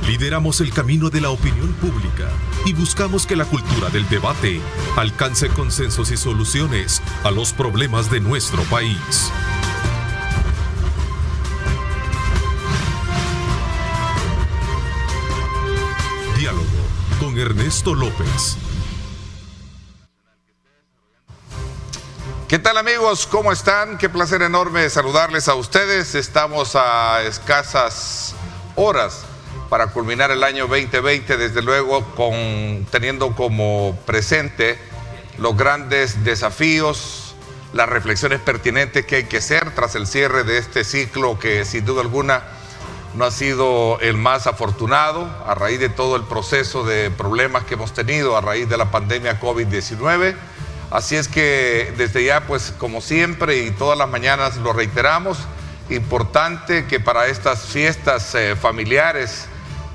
Lideramos el camino de la opinión pública y buscamos que la cultura del debate alcance consensos y soluciones a los problemas de nuestro país. Diálogo con Ernesto López. ¿Qué tal, amigos? ¿Cómo están? Qué placer enorme saludarles a ustedes. Estamos a escasas horas para culminar el año 2020, desde luego teniendo como presente los grandes desafíos, las reflexiones pertinentes que hay que hacer tras el cierre de este ciclo que sin duda alguna no ha sido el más afortunado a raíz de todo el proceso de problemas que hemos tenido a raíz de la pandemia COVID-19. Así es que desde ya, pues como siempre y todas las mañanas lo reiteramos, importante que para estas fiestas familiares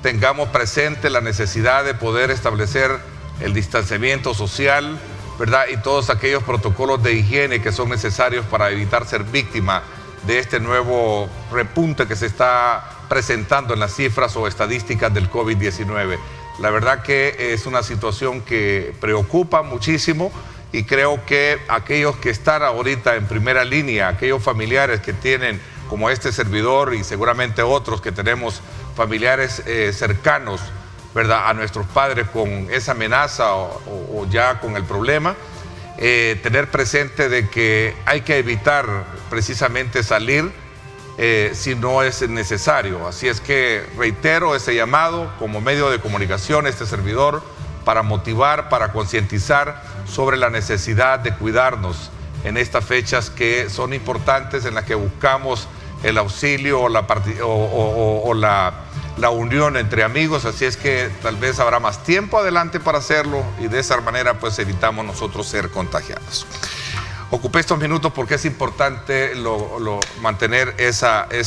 tengamos presente la necesidad de poder establecer el distanciamiento social, ¿verdad? Y todos aquellos protocolos de higiene que son necesarios para evitar ser víctima de este nuevo repunte que se está presentando en las cifras o estadísticas del COVID-19. La verdad que es una situación que preocupa muchísimo y creo que aquellos que están ahorita en primera línea, aquellos familiares que tienen, como este servidor y seguramente otros que tenemos familiares cercanos, ¿verdad?, a nuestros padres con esa amenaza o ya con el problema, tener presente de que hay que evitar precisamente salir si no es necesario. Así es que reitero ese llamado como medio de comunicación, este servidor, para motivar, para concientizar sobre la necesidad de cuidarnos en estas fechas que son importantes, en las que buscamos el auxilio o la unión entre amigos. Así es que tal vez habrá más tiempo adelante para hacerlo y de esa manera pues evitamos nosotros ser contagiados. Ocupé estos minutos porque es importante mantener esa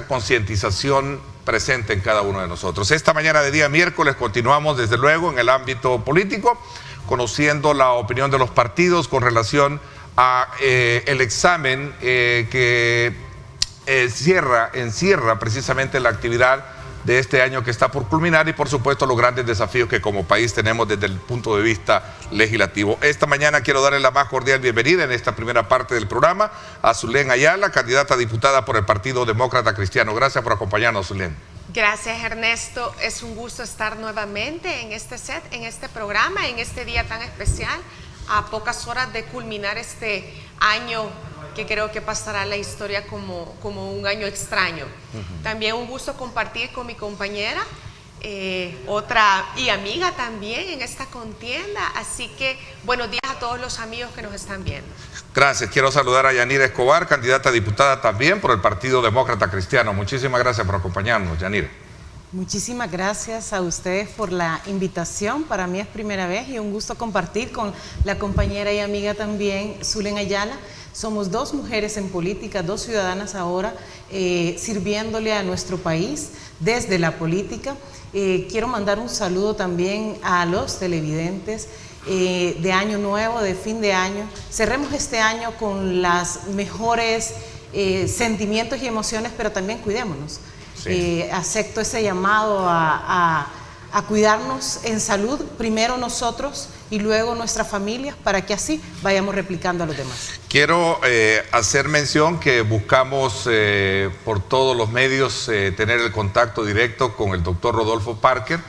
concientización presente en cada uno de nosotros. Esta mañana de día miércoles continuamos desde luego en el ámbito político, conociendo la opinión de los partidos con relación a el examen que encierra precisamente la actividad de este año que está por culminar y por supuesto los grandes desafíos que como país tenemos desde el punto de vista legislativo. Esta mañana quiero darle la más cordial bienvenida en esta primera parte del programa a Zulén Ayala, candidata a diputada por el Partido Demócrata Cristiano. Gracias por acompañarnos, Zulén. Gracias, Ernesto. Es un gusto estar nuevamente en este set, en este programa, en este día tan especial, a pocas horas de culminar este año que creo que pasará a la historia como un año extraño. También un gusto compartir con mi compañera, otra y amiga también en esta contienda. Así que buenos días a todos los amigos que nos están viendo. Gracias. Quiero saludar a Yanira Escobar, candidata a diputada también por el Partido Demócrata Cristiano. Muchísimas gracias por acompañarnos, Yanira. Muchísimas gracias a ustedes por la invitación. Para mí es primera vez y un gusto compartir con la compañera y amiga también, Zulén Ayala. Somos dos mujeres en política, dos ciudadanas ahora, sirviéndole a nuestro país desde la política. Quiero mandar un saludo también a los televidentes de Año Nuevo, de fin de año. Cerremos este año con las mejores sentimientos y emociones, pero también cuidémonos. Sí. Acepto ese llamado a cuidarnos en salud, primero nosotros y luego nuestras familias, para que así vayamos replicando a los demás. Quiero hacer mención que buscamos por todos los medios tener el contacto directo con el doctor Rodolfo Parker,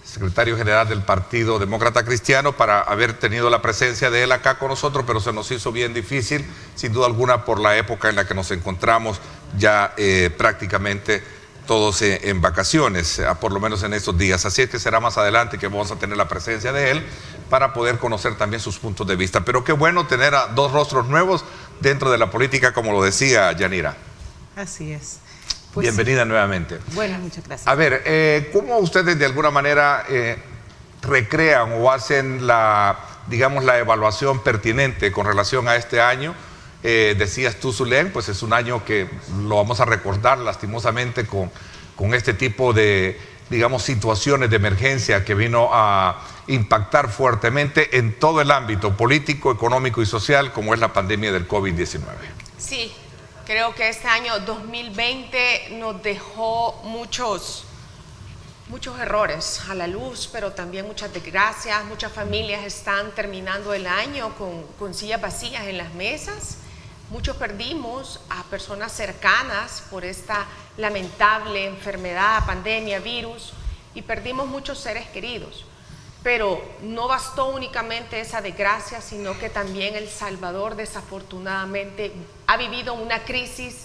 secretario general del Partido Demócrata Cristiano, para haber tenido la presencia de él acá con nosotros, pero se nos hizo bien difícil, sin duda alguna, por la época en la que nos encontramos ya prácticamente todos en vacaciones, por lo menos en estos días. Así es que será más adelante que vamos a tener la presencia de él para poder conocer también sus puntos de vista. Pero qué bueno tener a dos rostros nuevos dentro de la política, como lo decía Yanira. Así es. Pues bienvenida sí. Nuevamente. Bueno, muchas gracias. A ver, ¿cómo ustedes de alguna manera recrean o hacen la evaluación pertinente con relación a este año? Decías tú, Zulén, pues es un año que lo vamos a recordar lastimosamente con este tipo de, situaciones de emergencia que vino a impactar fuertemente en todo el ámbito político, económico y social, como es la pandemia del COVID-19. Sí, Creo que este año 2020 nos dejó muchos errores a la luz, pero también muchas desgracias. Muchas familias están terminando el año con sillas vacías en las mesas. Muchos perdimos a personas cercanas por esta lamentable enfermedad, pandemia, virus, y perdimos muchos seres queridos. Pero no bastó únicamente esa desgracia, sino que también El Salvador desafortunadamente ha vivido una crisis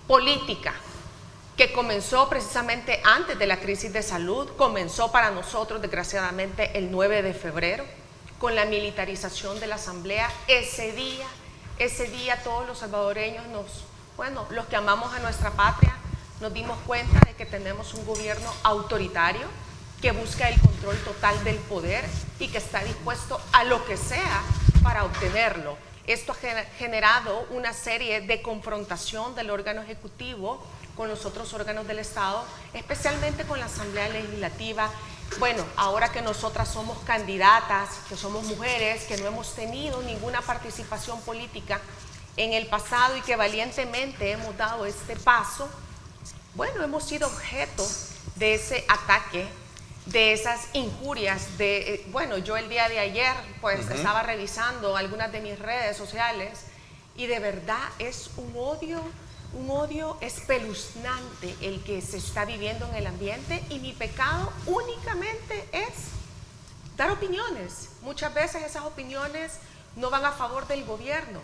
política que comenzó precisamente antes de la crisis de salud. Comenzó para nosotros desgraciadamente el 9 de febrero con la militarización de la Asamblea. Ese día todos los salvadoreños los que amamos a nuestra patria, nos dimos cuenta de que tenemos un gobierno autoritario que busca el control total del poder y que está dispuesto a lo que sea para obtenerlo. Esto ha generado una serie de confrontación del órgano ejecutivo con los otros órganos del Estado, especialmente con la Asamblea Legislativa. Bueno, ahora que nosotras somos candidatas, que somos mujeres, que no hemos tenido ninguna participación política en el pasado y que valientemente hemos dado este paso, bueno, hemos sido objeto de ese ataque, de esas injurias. Bueno, yo el día de ayer pues estaba revisando algunas de mis redes sociales y de verdad es un odio espeluznante el que se está viviendo en el ambiente, y mi pecado únicamente es dar opiniones. Muchas veces esas opiniones no van a favor del gobierno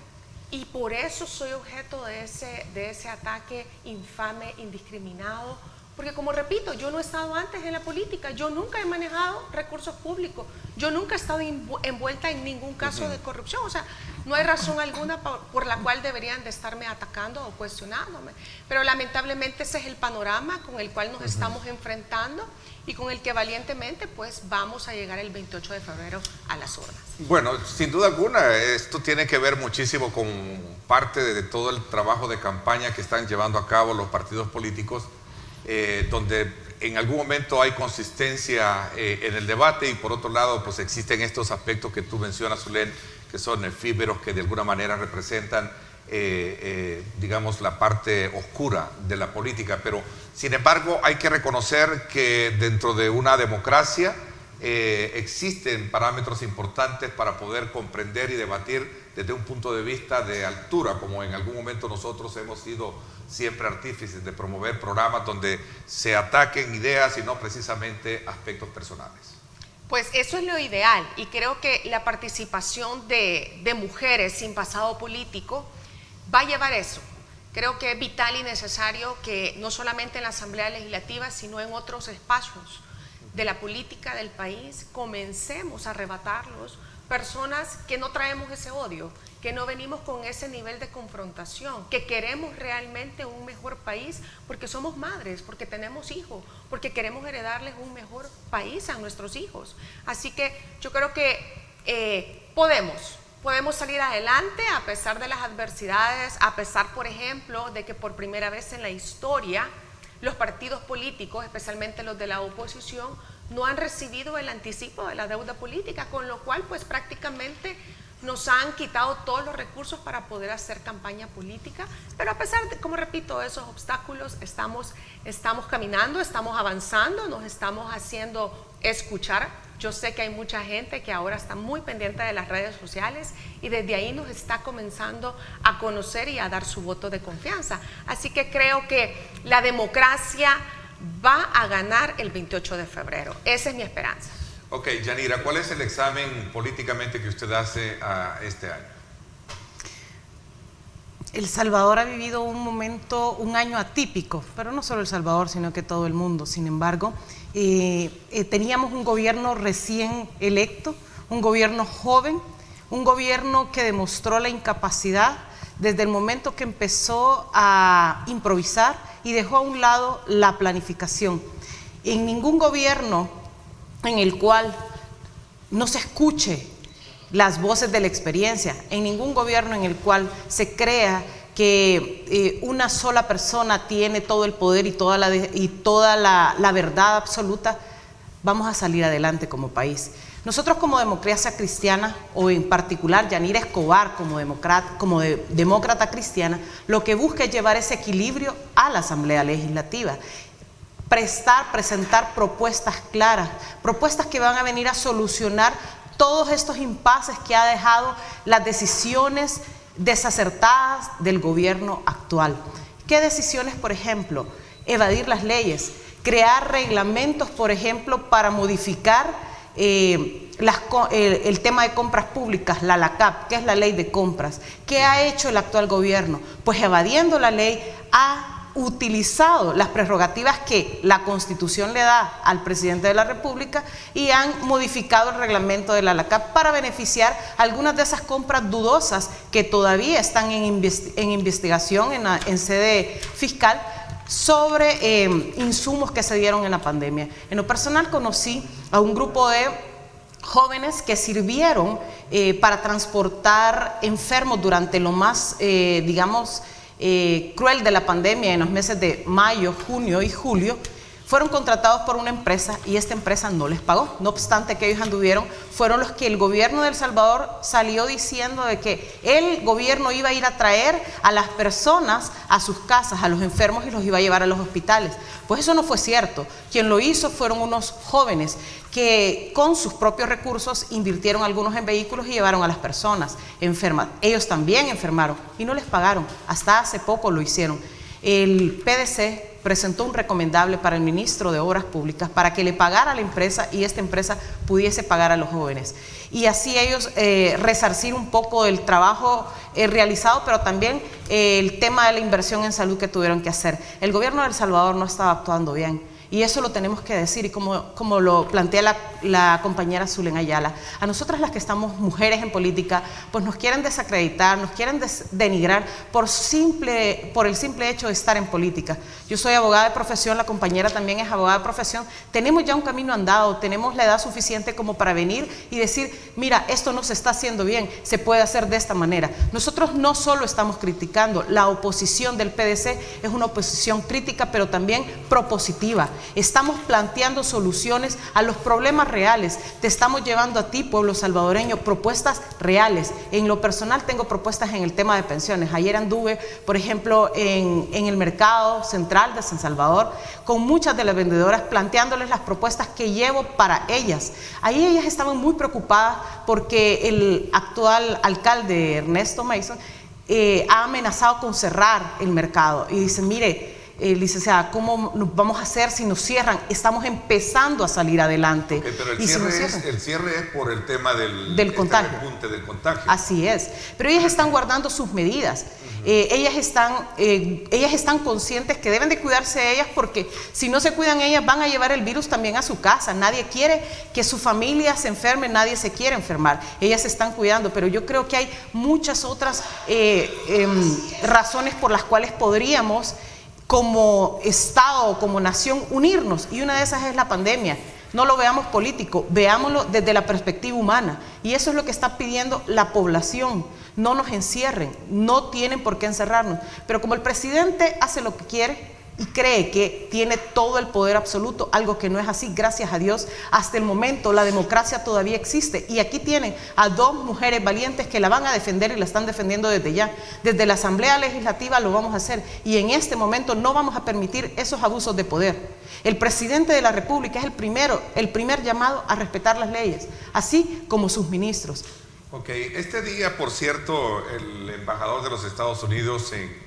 y por eso soy objeto de ese ataque infame, indiscriminado. Porque como repito, yo no he estado antes en la política, yo nunca he manejado recursos públicos, yo nunca he estado envuelta en ningún caso de corrupción. O sea, no hay razón alguna por la cual deberían de estarme atacando o cuestionándome. Pero lamentablemente ese es el panorama con el cual nos estamos enfrentando y con el que valientemente pues vamos a llegar el 28 de febrero a las urnas. Bueno, sin duda alguna, esto tiene que ver muchísimo con parte de todo el trabajo de campaña que están llevando a cabo los partidos políticos, donde en algún momento hay consistencia en el debate, y por otro lado pues existen estos aspectos que tú mencionas, Zulén, que son efímeros, que de alguna manera representan digamos la parte oscura de la política. Pero sin embargo hay que reconocer que dentro de una democracia existen parámetros importantes para poder comprender y debatir desde un punto de vista de altura, como en algún momento nosotros hemos sido siempre artífices de promover programas donde se ataquen ideas y no precisamente aspectos personales. Pues eso es lo ideal, y creo que la participación de mujeres sin pasado político va a llevar eso. Creo que es vital y necesario que no solamente en la Asamblea Legislativa, sino en otros espacios de la política del país comencemos a arrebatarlos, personas que no traemos ese odio, que no venimos con ese nivel de confrontación, que queremos realmente un mejor país porque somos madres, porque tenemos hijos, porque queremos heredarles un mejor país a nuestros hijos. Así que yo creo que podemos salir adelante a pesar de las adversidades, a pesar, por ejemplo, de que por primera vez en la historia los partidos políticos, especialmente los de la oposición, no han recibido el anticipo de la deuda política, con lo cual pues prácticamente nos han quitado todos los recursos para poder hacer campaña política. Pero a pesar de, como repito, esos obstáculos, estamos caminando, estamos avanzando, nos estamos haciendo escuchar. Yo sé que hay mucha gente que ahora está muy pendiente de las redes sociales y desde ahí nos está comenzando a conocer y a dar su voto de confianza. Así que creo que la democracia va a ganar el 28 de febrero. Esa es mi esperanza. Ok, Yanira, ¿cuál es el examen políticamente que usted hace a este año? El Salvador ha vivido un año atípico, pero no solo El Salvador, sino que todo el mundo. Sin embargo, teníamos un gobierno recién electo, un gobierno joven, un gobierno que demostró la incapacidad desde el momento que empezó a improvisar y dejó a un lado la planificación. En ningún gobierno en el cual no se escuche las voces de la experiencia, en ningún gobierno en el cual se crea que una sola persona tiene todo el poder y toda la verdad absoluta, vamos a salir adelante como país. Nosotros como Democracia Cristiana, o en particular Yanira Escobar como demócrata cristiana, lo que busca es llevar ese equilibrio a la Asamblea Legislativa. Presentar propuestas claras, propuestas que van a venir a solucionar todos estos impases que ha dejado las decisiones desacertadas del gobierno actual. ¿Qué decisiones, por ejemplo? Evadir las leyes, crear reglamentos, por ejemplo, para modificar el tema de compras públicas, la LACAP, que es la ley de compras. ¿Qué ha hecho el actual gobierno? Pues evadiendo la ley, ha utilizado las prerrogativas que la Constitución le da al presidente de la República y han modificado el reglamento de la LACAP para beneficiar algunas de esas compras dudosas que todavía están en investigación en sede fiscal sobre insumos que se dieron en la pandemia. En lo personal conocí a un grupo de jóvenes que sirvieron para transportar enfermos durante lo más, cruel de la pandemia en los meses de mayo, junio y julio. Fueron contratados por una empresa y esta empresa no les pagó. No obstante que ellos anduvieron, fueron los que el gobierno de El Salvador salió diciendo de que el gobierno iba a ir a traer a las personas a sus casas, a los enfermos, y los iba a llevar a los hospitales. Pues eso no fue cierto. Quien lo hizo fueron unos jóvenes que con sus propios recursos invirtieron algunos en vehículos y llevaron a las personas enfermas. Ellos también enfermaron y no les pagaron. Hasta hace poco lo hicieron. El PDC presentó un recomendable para el ministro de Obras Públicas para que le pagara a la empresa y esta empresa pudiese pagar a los jóvenes. Y así ellos resarcir un poco del trabajo realizado, pero también el tema de la inversión en salud que tuvieron que hacer. El gobierno de El Salvador no estaba actuando bien. Y eso lo tenemos que decir, y como lo plantea la compañera Zulen Ayala, a nosotras las que estamos mujeres en política, pues nos quieren desacreditar, nos quieren denigrar por el simple hecho de estar en política. Yo soy abogada de profesión, la compañera también es abogada de profesión, tenemos ya un camino andado, tenemos la edad suficiente como para venir y decir, mira, esto no se está haciendo bien, se puede hacer de esta manera. Nosotros no solo estamos criticando, la oposición del PDC es una oposición crítica, pero también propositiva. Estamos planteando soluciones a los problemas reales. Te estamos llevando a ti, pueblo salvadoreño, propuestas reales. En lo personal tengo propuestas en el tema de pensiones. Ayer anduve, por ejemplo, en el mercado central de San Salvador con muchas de las vendedoras planteándoles las propuestas que llevo para ellas. Ahí ellas estaban muy preocupadas porque el actual alcalde Ernesto Mason ha amenazado con cerrar el mercado y dicen, mire, licenciada, ¿cómo nos vamos a hacer si nos cierran? Estamos empezando a salir adelante. Pero el cierre es por el tema del contagio. Repunte del contagio. Así es. Pero ellas están guardando sus medidas. Ellas están conscientes que deben de cuidarse ellas, porque si no se cuidan ellas van a llevar el virus también a su casa. Nadie quiere que su familia se enferme, nadie se quiere enfermar. Ellas se están cuidando, pero yo creo que hay muchas otras razones por las cuales podríamos como Estado o como nación unirnos, y una de esas es la pandemia. No lo veamos político, veámoslo desde la perspectiva humana, y eso es lo que está pidiendo la población. No nos encierren, no tienen por qué encerrarnos, pero como el presidente hace lo que quiere y cree que tiene todo el poder absoluto, algo que no es así, gracias a Dios, hasta el momento la democracia todavía existe, y aquí tienen a dos mujeres valientes que la van a defender y la están defendiendo desde ya. Desde la Asamblea Legislativa lo vamos a hacer, y en este momento no vamos a permitir esos abusos de poder. El presidente de la República es el primer llamado a respetar las leyes, así como sus ministros. Ok, este día, por cierto, el embajador de los Estados Unidos en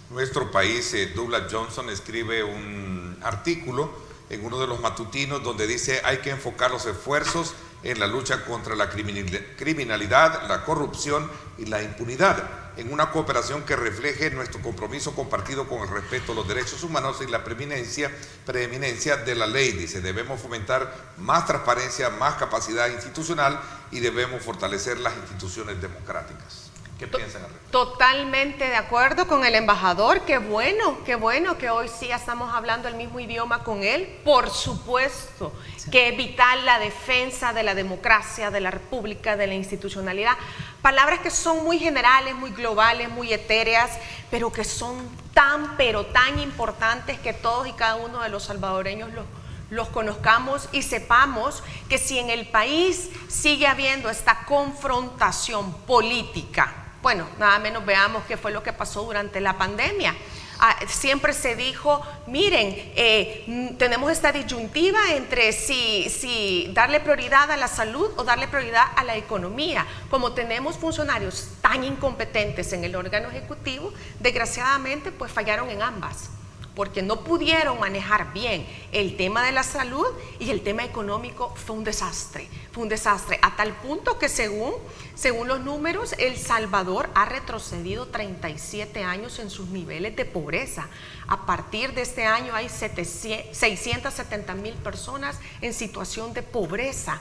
nuestro país, Douglas Johnson, escribe un artículo en uno de los matutinos donde dice: hay que enfocar los esfuerzos en la lucha contra la criminalidad, la corrupción y la impunidad, en una cooperación que refleje nuestro compromiso compartido con el respeto a los derechos humanos y la preeminencia de la ley. Dice, debemos fomentar más transparencia, más capacidad institucional y debemos fortalecer las instituciones democráticas. ¿Qué piensan al respecto? Totalmente de acuerdo con el embajador. Qué bueno que hoy sí estamos hablando el mismo idioma con él. Por supuesto que es vital la defensa de la democracia, de la república, de la institucionalidad. Palabras que son muy generales, muy globales, muy etéreas, pero que son tan importantes que todos y cada uno de los salvadoreños los conozcamos y sepamos que si en el país sigue habiendo esta confrontación política, bueno, nada menos veamos qué fue lo que pasó durante la pandemia. Siempre se dijo, miren, tenemos esta disyuntiva entre si darle prioridad a la salud o darle prioridad a la economía. Como tenemos funcionarios tan incompetentes en el órgano ejecutivo, desgraciadamente pues fallaron en ambas, porque no pudieron manejar bien el tema de la salud, y el tema económico fue un desastre, a tal punto que según los números, El Salvador ha retrocedido 37 años en sus niveles de pobreza. A partir de este año hay 670,000 personas en situación de pobreza.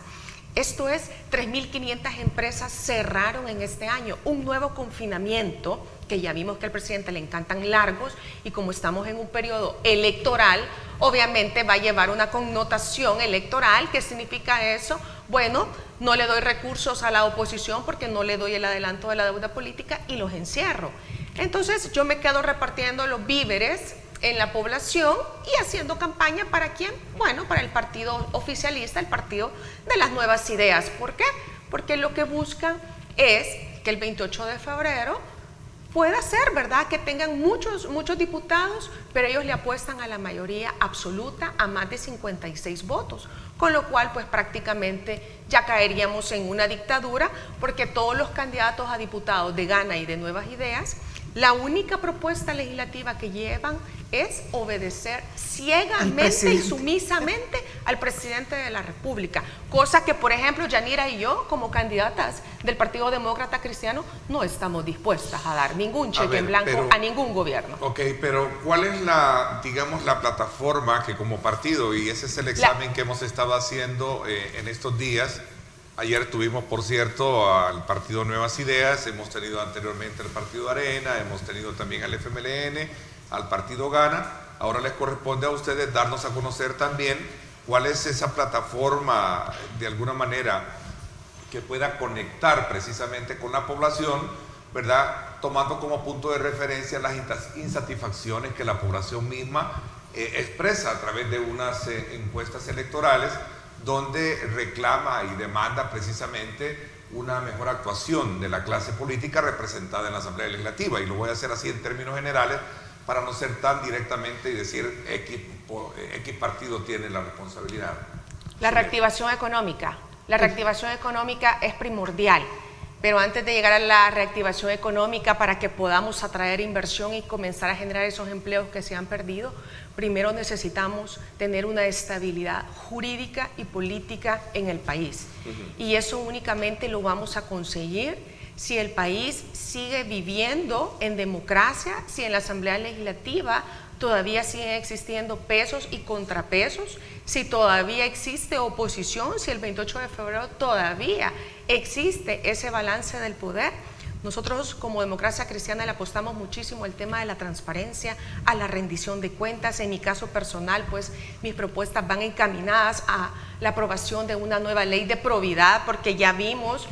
Esto es, 3.500 empresas cerraron en este año. Un nuevo confinamiento, que ya vimos que al presidente le encantan largos, y como estamos en un periodo electoral, obviamente va a llevar una connotación electoral. ¿Qué significa eso? Bueno, no le doy recursos a la oposición porque no le doy el adelanto de la deuda política y los encierro. Entonces yo me quedo repartiendo los víveres en la población y haciendo campaña ¿para quién? Bueno, para el partido oficialista, el partido de las nuevas ideas. ¿Por qué? Porque lo que buscan es que el 28 de febrero pueda ser, ¿verdad?, que tengan muchos diputados, pero ellos le apuestan a la mayoría absoluta, a más de 56 votos, con lo cual pues prácticamente ya caeríamos en una dictadura, porque todos los candidatos a diputados de Gana y de Nuevas Ideas, la única propuesta legislativa que llevan es obedecer ciegamente y sumisamente al presidente de la República, cosa que, por ejemplo, Yanira y yo, como candidatas del Partido Demócrata Cristiano, no estamos dispuestas a dar ningún cheque en blanco a ningún gobierno. Ok, pero ¿cuál es la plataforma que como partido, y ese es el examen que hemos estado haciendo en estos días? Ayer tuvimos, por cierto, al Partido Nuevas Ideas, hemos tenido anteriormente al Partido Arena, hemos tenido también al FMLN, al Partido Gana. Ahora les corresponde a ustedes darnos a conocer también cuál es esa plataforma, de alguna manera, que pueda conectar precisamente con la población, ¿verdad?, tomando como punto de referencia las insatisfacciones que la población misma expresa a través de unas encuestas electorales, donde reclama y demanda precisamente una mejor actuación de la clase política representada en la Asamblea Legislativa. Y lo voy a hacer así en términos generales para no ser tan directamente y decir X partido tiene la responsabilidad. La reactivación económica. La reactivación económica es primordial, pero antes de llegar a la reactivación económica, para que podamos atraer inversión y comenzar a generar esos empleos que se han perdido, primero necesitamos tener una estabilidad jurídica y política en el país. Y eso únicamente lo vamos a conseguir si el país sigue viviendo en democracia, si en la Asamblea Legislativa todavía siguen existiendo pesos y contrapesos, si todavía existe oposición, si el 28 de febrero todavía existe ese balance del poder. Nosotros como Democracia Cristiana le apostamos muchísimo al tema de la transparencia, a la rendición de cuentas. En mi caso personal, pues mis propuestas van encaminadas a la aprobación de una nueva ley de probidad, porque ya vimos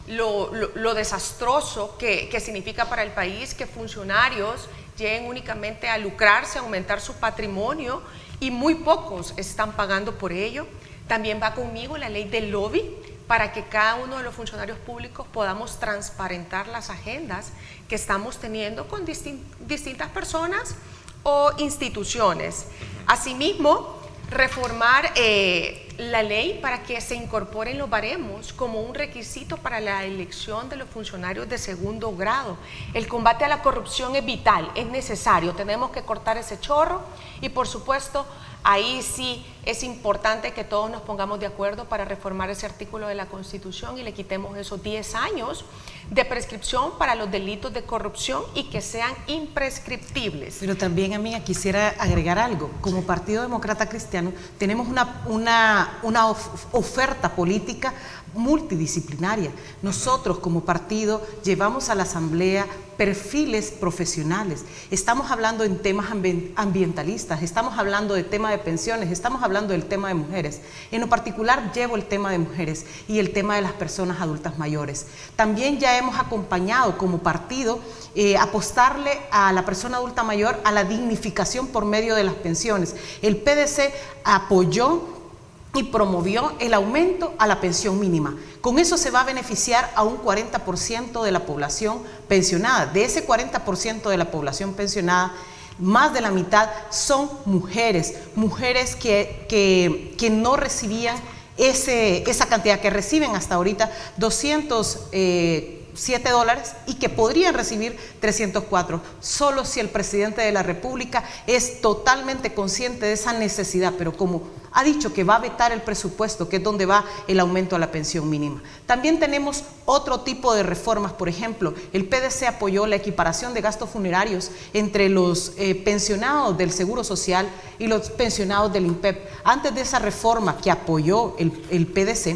lo desastroso que significa para el país que funcionarios lleguen únicamente a lucrarse, a aumentar su patrimonio, y muy pocos están pagando por ello. También va conmigo la ley del lobby, para que cada uno de los funcionarios públicos podamos transparentar las agendas que estamos teniendo con distintas personas o instituciones. Asimismo, reformar la ley para que se incorporen los baremos como un requisito para la elección de los funcionarios de segundo grado. El combate a la corrupción es vital, es necesario, tenemos que cortar ese chorro, y por supuesto ahí sí es importante que todos nos pongamos de acuerdo para reformar ese artículo de la Constitución y le quitemos esos 10 años de prescripción para los delitos de corrupción y que sean imprescriptibles. Pero también, amiga, quisiera agregar algo. Como Partido Demócrata Cristiano tenemos una oferta política multidisciplinaria. Nosotros como partido llevamos a la Asamblea perfiles profesionales. Estamos hablando en temas ambientalistas, estamos hablando de tema de pensiones, estamos hablando del tema de mujeres. En lo particular llevo el tema de mujeres y el tema de las personas adultas mayores. También ya hemos acompañado como partido apostarle a la persona adulta mayor a la dignificación por medio de las pensiones. El PDC apoyó y promovió el aumento a la pensión mínima. Con eso se va a beneficiar a un 40% de la población pensionada. De ese 40% de la población pensionada, más de la mitad son mujeres que no recibían esa cantidad, que reciben hasta ahorita $207 y que podrían recibir 304, solo si el presidente de la República es totalmente consciente de esa necesidad, pero como ha dicho que va a vetar el presupuesto, que es donde va el aumento a la pensión mínima. También tenemos otro tipo de reformas. Por ejemplo, el PDC apoyó la equiparación de gastos funerarios entre los pensionados del Seguro Social y los pensionados del INPEP. Antes de esa reforma que apoyó el PDC,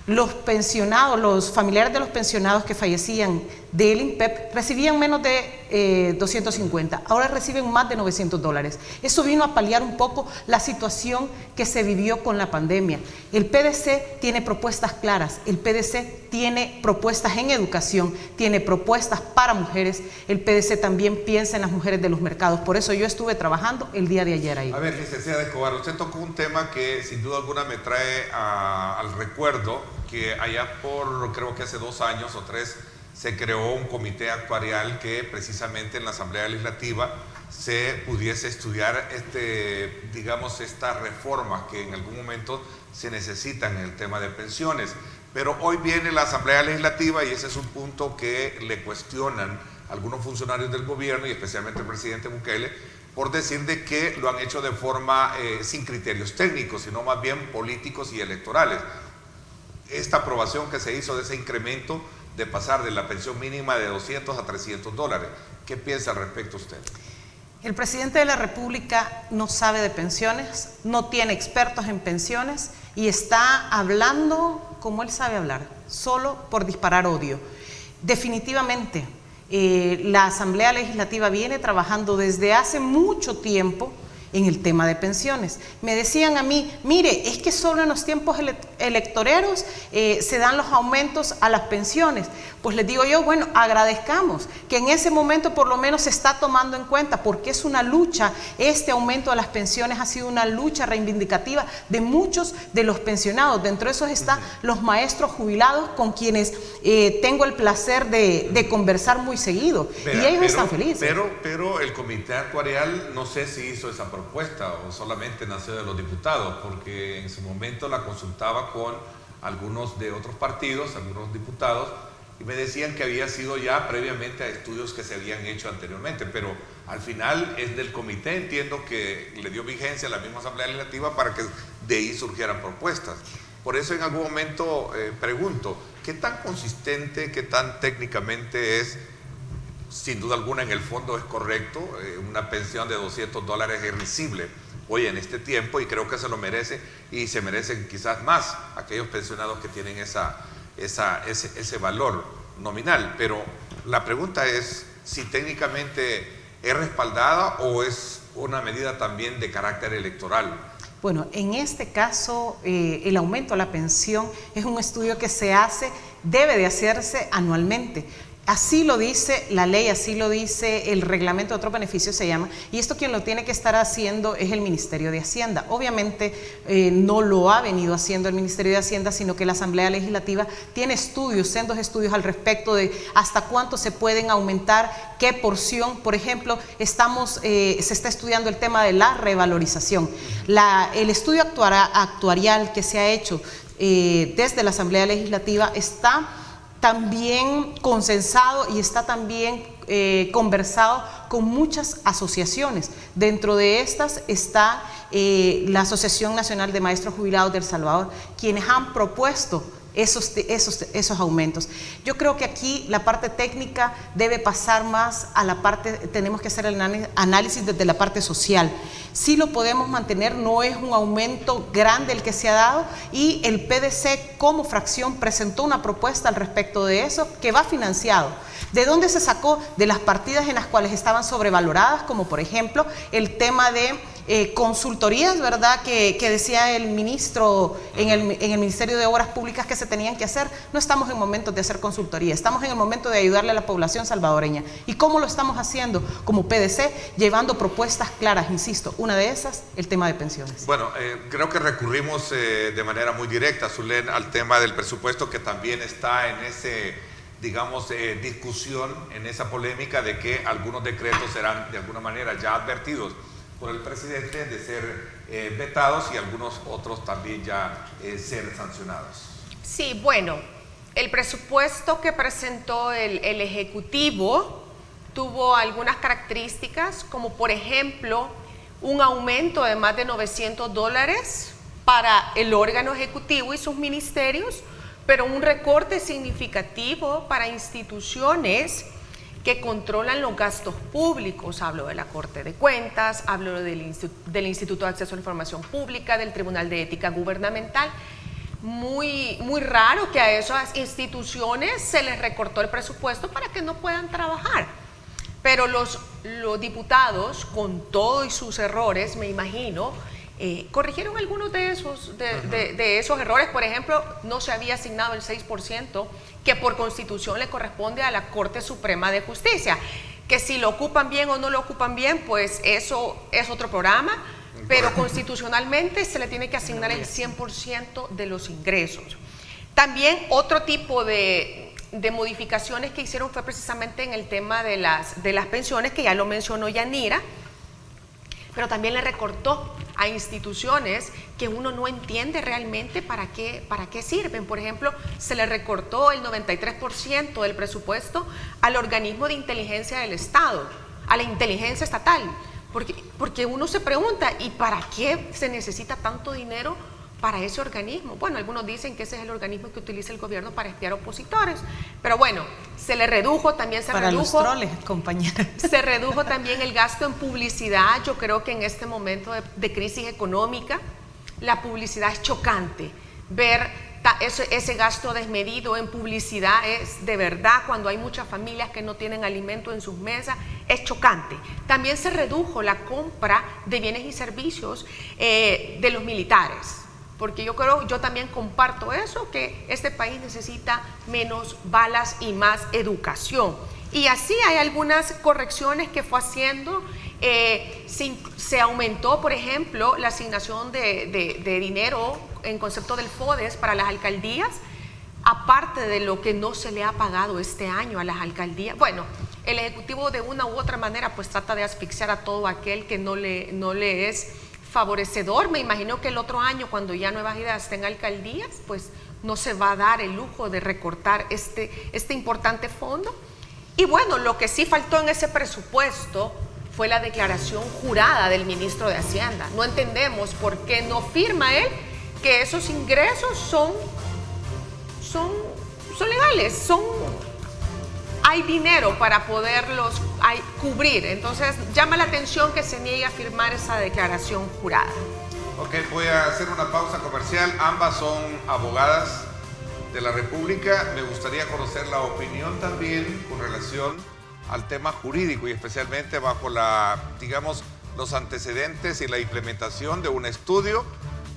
los pensionados, los familiares de los pensionados que fallecían del INPEP recibían menos de 250, ahora reciben más de $900. Eso vino a paliar un poco la situación que se vivió con la pandemia. El PDC tiene propuestas claras, el PDC tiene propuestas en educación, tiene propuestas para mujeres, el PDC también piensa en las mujeres de los mercados, por eso yo estuve trabajando el día de ayer ahí. A ver, licenciada Escobar, usted tocó un tema que sin duda alguna me trae al recuerdo que allá por, creo que hace 2 años o 3, se creó un comité actuarial que precisamente en la Asamblea Legislativa se pudiese estudiar estas reformas que en algún momento se necesitan en el tema de pensiones. Pero hoy viene la Asamblea Legislativa y ese es un punto que le cuestionan algunos funcionarios del gobierno y especialmente el presidente Bukele, por decir de que lo han hecho de forma sin criterios técnicos, sino más bien políticos y electorales. Esta aprobación que se hizo de ese incremento de pasar de la pensión mínima de $200 a $300, ¿qué piensa al respecto usted? El presidente de la República no sabe de pensiones, no tiene expertos en pensiones y está hablando como él sabe hablar, solo por disparar odio. Definitivamente, la Asamblea Legislativa viene trabajando desde hace mucho tiempo en el tema de pensiones. Me decían a mí, mire, es que solo en los tiempos electoreros se dan los aumentos a las pensiones. Pues les digo yo, bueno, agradezcamos que en ese momento por lo menos se está tomando en cuenta, porque es una lucha, este aumento a las pensiones ha sido una lucha reivindicativa de muchos de los pensionados. Dentro de esos están los maestros jubilados con quienes tengo el placer de conversar muy seguido. Y ellos están felices. Pero el comité actuarial no sé si hizo esa propuesta o solamente nació de los diputados, porque en su momento la consultaba con algunos de otros partidos, algunos diputados, y me decían que había sido ya previamente a estudios que se habían hecho anteriormente, pero al final es del comité, entiendo que le dio vigencia a la misma Asamblea Legislativa para que de ahí surgieran propuestas. Por eso en algún momento pregunto, ¿qué tan consistente, qué tan técnicamente es? Sin duda alguna en el fondo es correcto, una pensión de $200 es irrisible hoy en este tiempo y creo que se lo merece y se merecen quizás más aquellos pensionados que tienen ese valor nominal, pero la pregunta es si técnicamente es respaldada o es una medida también de carácter electoral. Bueno, en este caso el aumento a la pensión es un estudio que se hace, debe de hacerse anualmente. Así lo dice la ley, así lo dice el reglamento de otros beneficios se llama, y esto quien lo tiene que estar haciendo es el Ministerio de Hacienda. Obviamente no lo ha venido haciendo el Ministerio de Hacienda, sino que la Asamblea Legislativa tiene sendos estudios al respecto de hasta cuánto se pueden aumentar, qué porción. Por ejemplo, se está estudiando el tema de la revalorización. El estudio actuarial que se ha hecho desde la Asamblea Legislativa está también consensado y está también conversado con muchas asociaciones. Dentro de estas está la Asociación Nacional de Maestros Jubilados de El Salvador, quienes han propuesto esos aumentos. Yo creo que aquí la parte técnica debe pasar más a la parte, tenemos que hacer el análisis desde la parte social. Sí lo podemos mantener, no es un aumento grande el que se ha dado, y el PDC como fracción presentó una propuesta al respecto de eso que va financiado. ¿De dónde se sacó? De las partidas en las cuales estaban sobrevaloradas, como por ejemplo el tema de consultorías, ¿verdad? Que decía el ministro en el Ministerio de Obras Públicas que se tenían que hacer. No estamos en momentos de hacer consultoría, estamos en el momento de ayudarle a la población salvadoreña. ¿Y cómo lo estamos haciendo? Como PDC, llevando propuestas claras, insisto, una de esas, el tema de pensiones. Bueno, creo que recurrimos de manera muy directa, Zulén, al tema del presupuesto, que también está en ese, digamos, discusión, en esa polémica de que algunos decretos serán de alguna manera ya advertidos por el presidente de ser vetados y algunos otros también ya ser sancionados. Sí, bueno, el presupuesto que presentó el Ejecutivo tuvo algunas características, como por ejemplo un aumento de más de $900 para el órgano ejecutivo y sus ministerios, pero un recorte significativo para instituciones que controlan los gastos públicos. Hablo de la Corte de Cuentas, hablo del Instituto de Acceso a la Información Pública, del Tribunal de Ética Gubernamental. Muy raro que a esas instituciones se les recortó el presupuesto para que no puedan trabajar. Pero los diputados, con todos y sus errores, me imagino, corrigieron algunos de esos errores. Por ejemplo, no se había asignado el 6% que por constitución le corresponde a la Corte Suprema de Justicia, que si lo ocupan bien o no lo ocupan bien, pues eso es otro programa, pero constitucionalmente se le tiene que asignar el 100% de los ingresos. También otro tipo de modificaciones que hicieron fue precisamente en el tema de las pensiones, que ya lo mencionó Yanira, pero también le recortó a instituciones que uno no entiende realmente para qué sirven. Por ejemplo, se le recortó el 93% del presupuesto al organismo de inteligencia del Estado, a la inteligencia estatal, porque uno se pregunta, ¿y para qué se necesita tanto dinero para ese organismo? Bueno, algunos dicen que ese es el organismo que utiliza el gobierno para espiar opositores, pero bueno, se le redujo, también se para redujo. Para los troles, compañera. Se redujo también el gasto en publicidad. Yo creo que en este momento de crisis económica, la publicidad es chocante. Ver ese gasto desmedido en publicidad es de verdad, cuando hay muchas familias que no tienen alimento en sus mesas, es chocante. También se redujo la compra de bienes y servicios de los militares, porque yo también comparto eso, que este país necesita menos balas y más educación. Y así hay algunas correcciones que fue haciendo. Se aumentó, por ejemplo, la asignación de dinero en concepto del FODES para las alcaldías, aparte de lo que no se le ha pagado este año a las alcaldías. Bueno, el Ejecutivo de una u otra manera pues trata de asfixiar a todo aquel que no le es favorecedor. Me imagino que el otro año, cuando ya Nuevas Ideas esté en alcaldías, pues no se va a dar el lujo de recortar este importante fondo. Y bueno, lo que sí faltó en ese presupuesto fue la declaración jurada del ministro de Hacienda. No entendemos por qué no firma él que esos ingresos son legales, hay dinero para poderlos cubrir. Entonces llama la atención que se niegue a firmar esa declaración jurada. Ok, voy a hacer una pausa comercial. Ambas son abogadas de la República. Me gustaría conocer la opinión también con relación al tema jurídico y especialmente bajo los antecedentes y la implementación de un estudio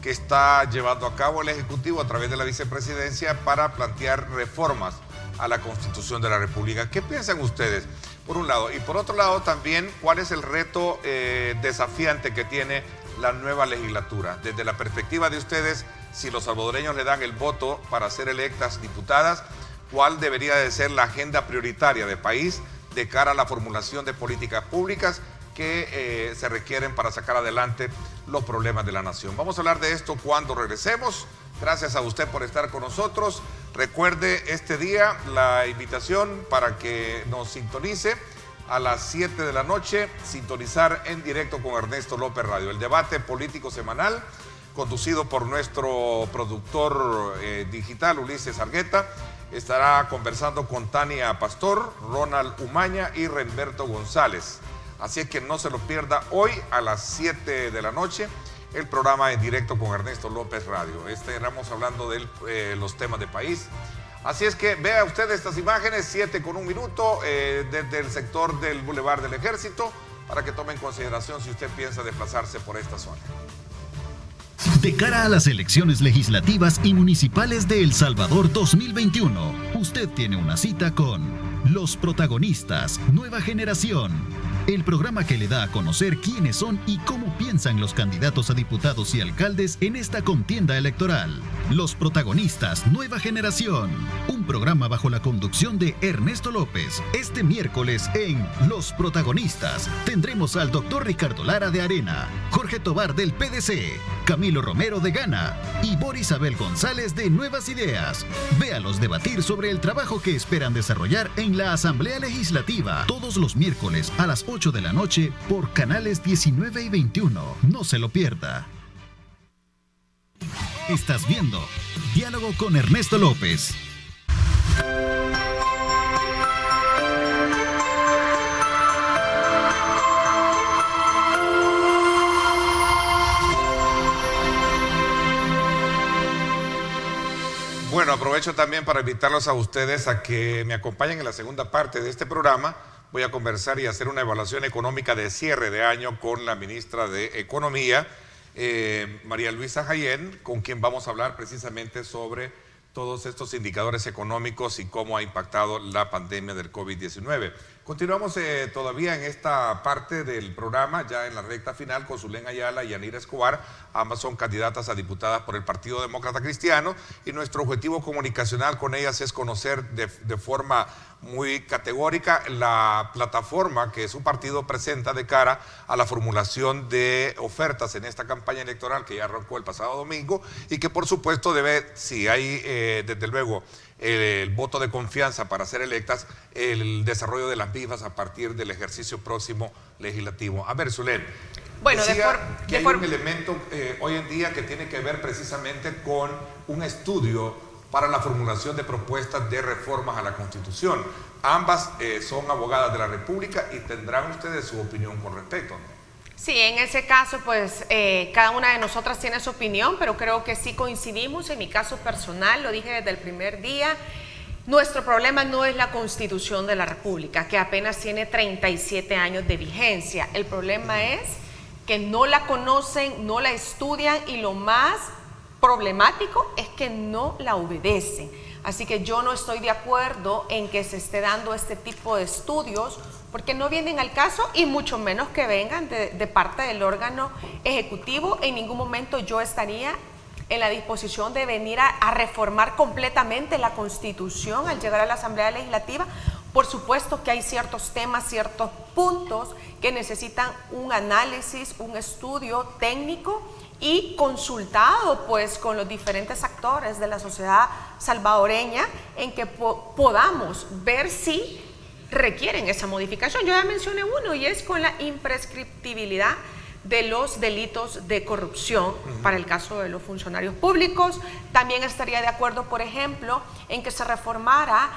que está llevando a cabo el Ejecutivo a través de la Vicepresidencia para plantear reformas a la Constitución de la República. ¿Qué piensan ustedes, por un lado? Y por otro lado también, ¿cuál es el reto desafiante que tiene la nueva legislatura? Desde la perspectiva de ustedes, si los salvadoreños le dan el voto para ser electas diputadas, ¿cuál debería de ser la agenda prioritaria del país de cara a la formulación de políticas públicas que se requieren para sacar adelante los problemas de la nación? Vamos a hablar de esto cuando regresemos. Gracias a usted por estar con nosotros. Recuerde este día la invitación para que nos sintonice a las 7 de la noche, sintonizar en directo con Ernesto López Radio, el debate político semanal conducido por nuestro productor digital, Ulises Argueta. Estará conversando con Tania Pastor, Ronald Umaña y Renberto González. Así es que no se lo pierda hoy a las 7 de la noche, el programa en directo con Ernesto López Radio. Estaremos hablando de los temas de país. Así es que vea usted estas imágenes, 7:01, desde el sector del Boulevard del Ejército, para que tome en consideración si usted piensa desplazarse por esta zona. De cara a las elecciones legislativas y municipales de El Salvador 2021, usted tiene una cita con Los Protagonistas, Nueva Generación. El programa que le da a conocer quiénes son y cómo piensan los candidatos a diputados y alcaldes en esta contienda electoral. Los Protagonistas, Nueva Generación. Un programa bajo la conducción de Ernesto López. Este miércoles en Los Protagonistas tendremos al doctor Ricardo Lara de Arena, Jorge Tobar del PDC, Camilo Romero de Gana y Boris Abel González de Nuevas Ideas. Véalos debatir sobre el trabajo que esperan desarrollar en la Asamblea Legislativa todos los miércoles a las 8 de la noche por canales 19 y 21. No se lo pierda. Estás viendo Diálogo con Ernesto López. Bueno, aprovecho también para invitarlos a ustedes a que me acompañen en la segunda parte de este programa. Voy a conversar y hacer una evaluación económica de cierre de año con la ministra de Economía, María Luisa Jaén, con quien vamos a hablar precisamente sobre todos estos indicadores económicos y cómo ha impactado la pandemia del COVID-19. Continuamos todavía en esta parte del programa, ya en la recta final, con Zulén Ayala y Yanira Escobar. Ambas son candidatas a diputadas por el Partido Demócrata Cristiano y nuestro objetivo comunicacional con ellas es conocer de forma muy categórica la plataforma que su partido presenta de cara a la formulación de ofertas en esta campaña electoral que ya arrancó el pasado domingo y que por supuesto debe, si hay desde luego el voto de confianza para ser electas, el desarrollo de las mismas a partir del ejercicio próximo legislativo. A ver, Zulén, bueno, que hay un elemento hoy en día que tiene que ver precisamente con un estudio para la formulación de propuestas de reformas a la Constitución. Ambas son abogadas de la República y tendrán ustedes su opinión con respecto, ¿no? Sí, en ese caso, pues cada una de nosotras tiene su opinión, pero creo que sí coincidimos. En mi caso personal, lo dije desde el primer día, nuestro problema no es la Constitución de la República, que apenas tiene 37 años de vigencia. El problema es que no la conocen, no la estudian y lo más problemático es que no la obedecen. Así que yo no estoy de acuerdo en que se esté dando este tipo de estudios porque no vienen al caso y mucho menos que vengan de parte del órgano ejecutivo. En ningún momento yo estaría en la disposición de venir a reformar completamente la Constitución al llegar a la Asamblea Legislativa. Por supuesto que hay ciertos temas, ciertos puntos que necesitan un análisis, un estudio técnico y consultado pues con los diferentes actores de la sociedad salvadoreña en que podamos ver si requieren esa modificación. Yo ya mencioné uno y es con la imprescriptibilidad de los delitos de corrupción para el caso de los funcionarios públicos. También estaría de acuerdo, por ejemplo, en que se reformara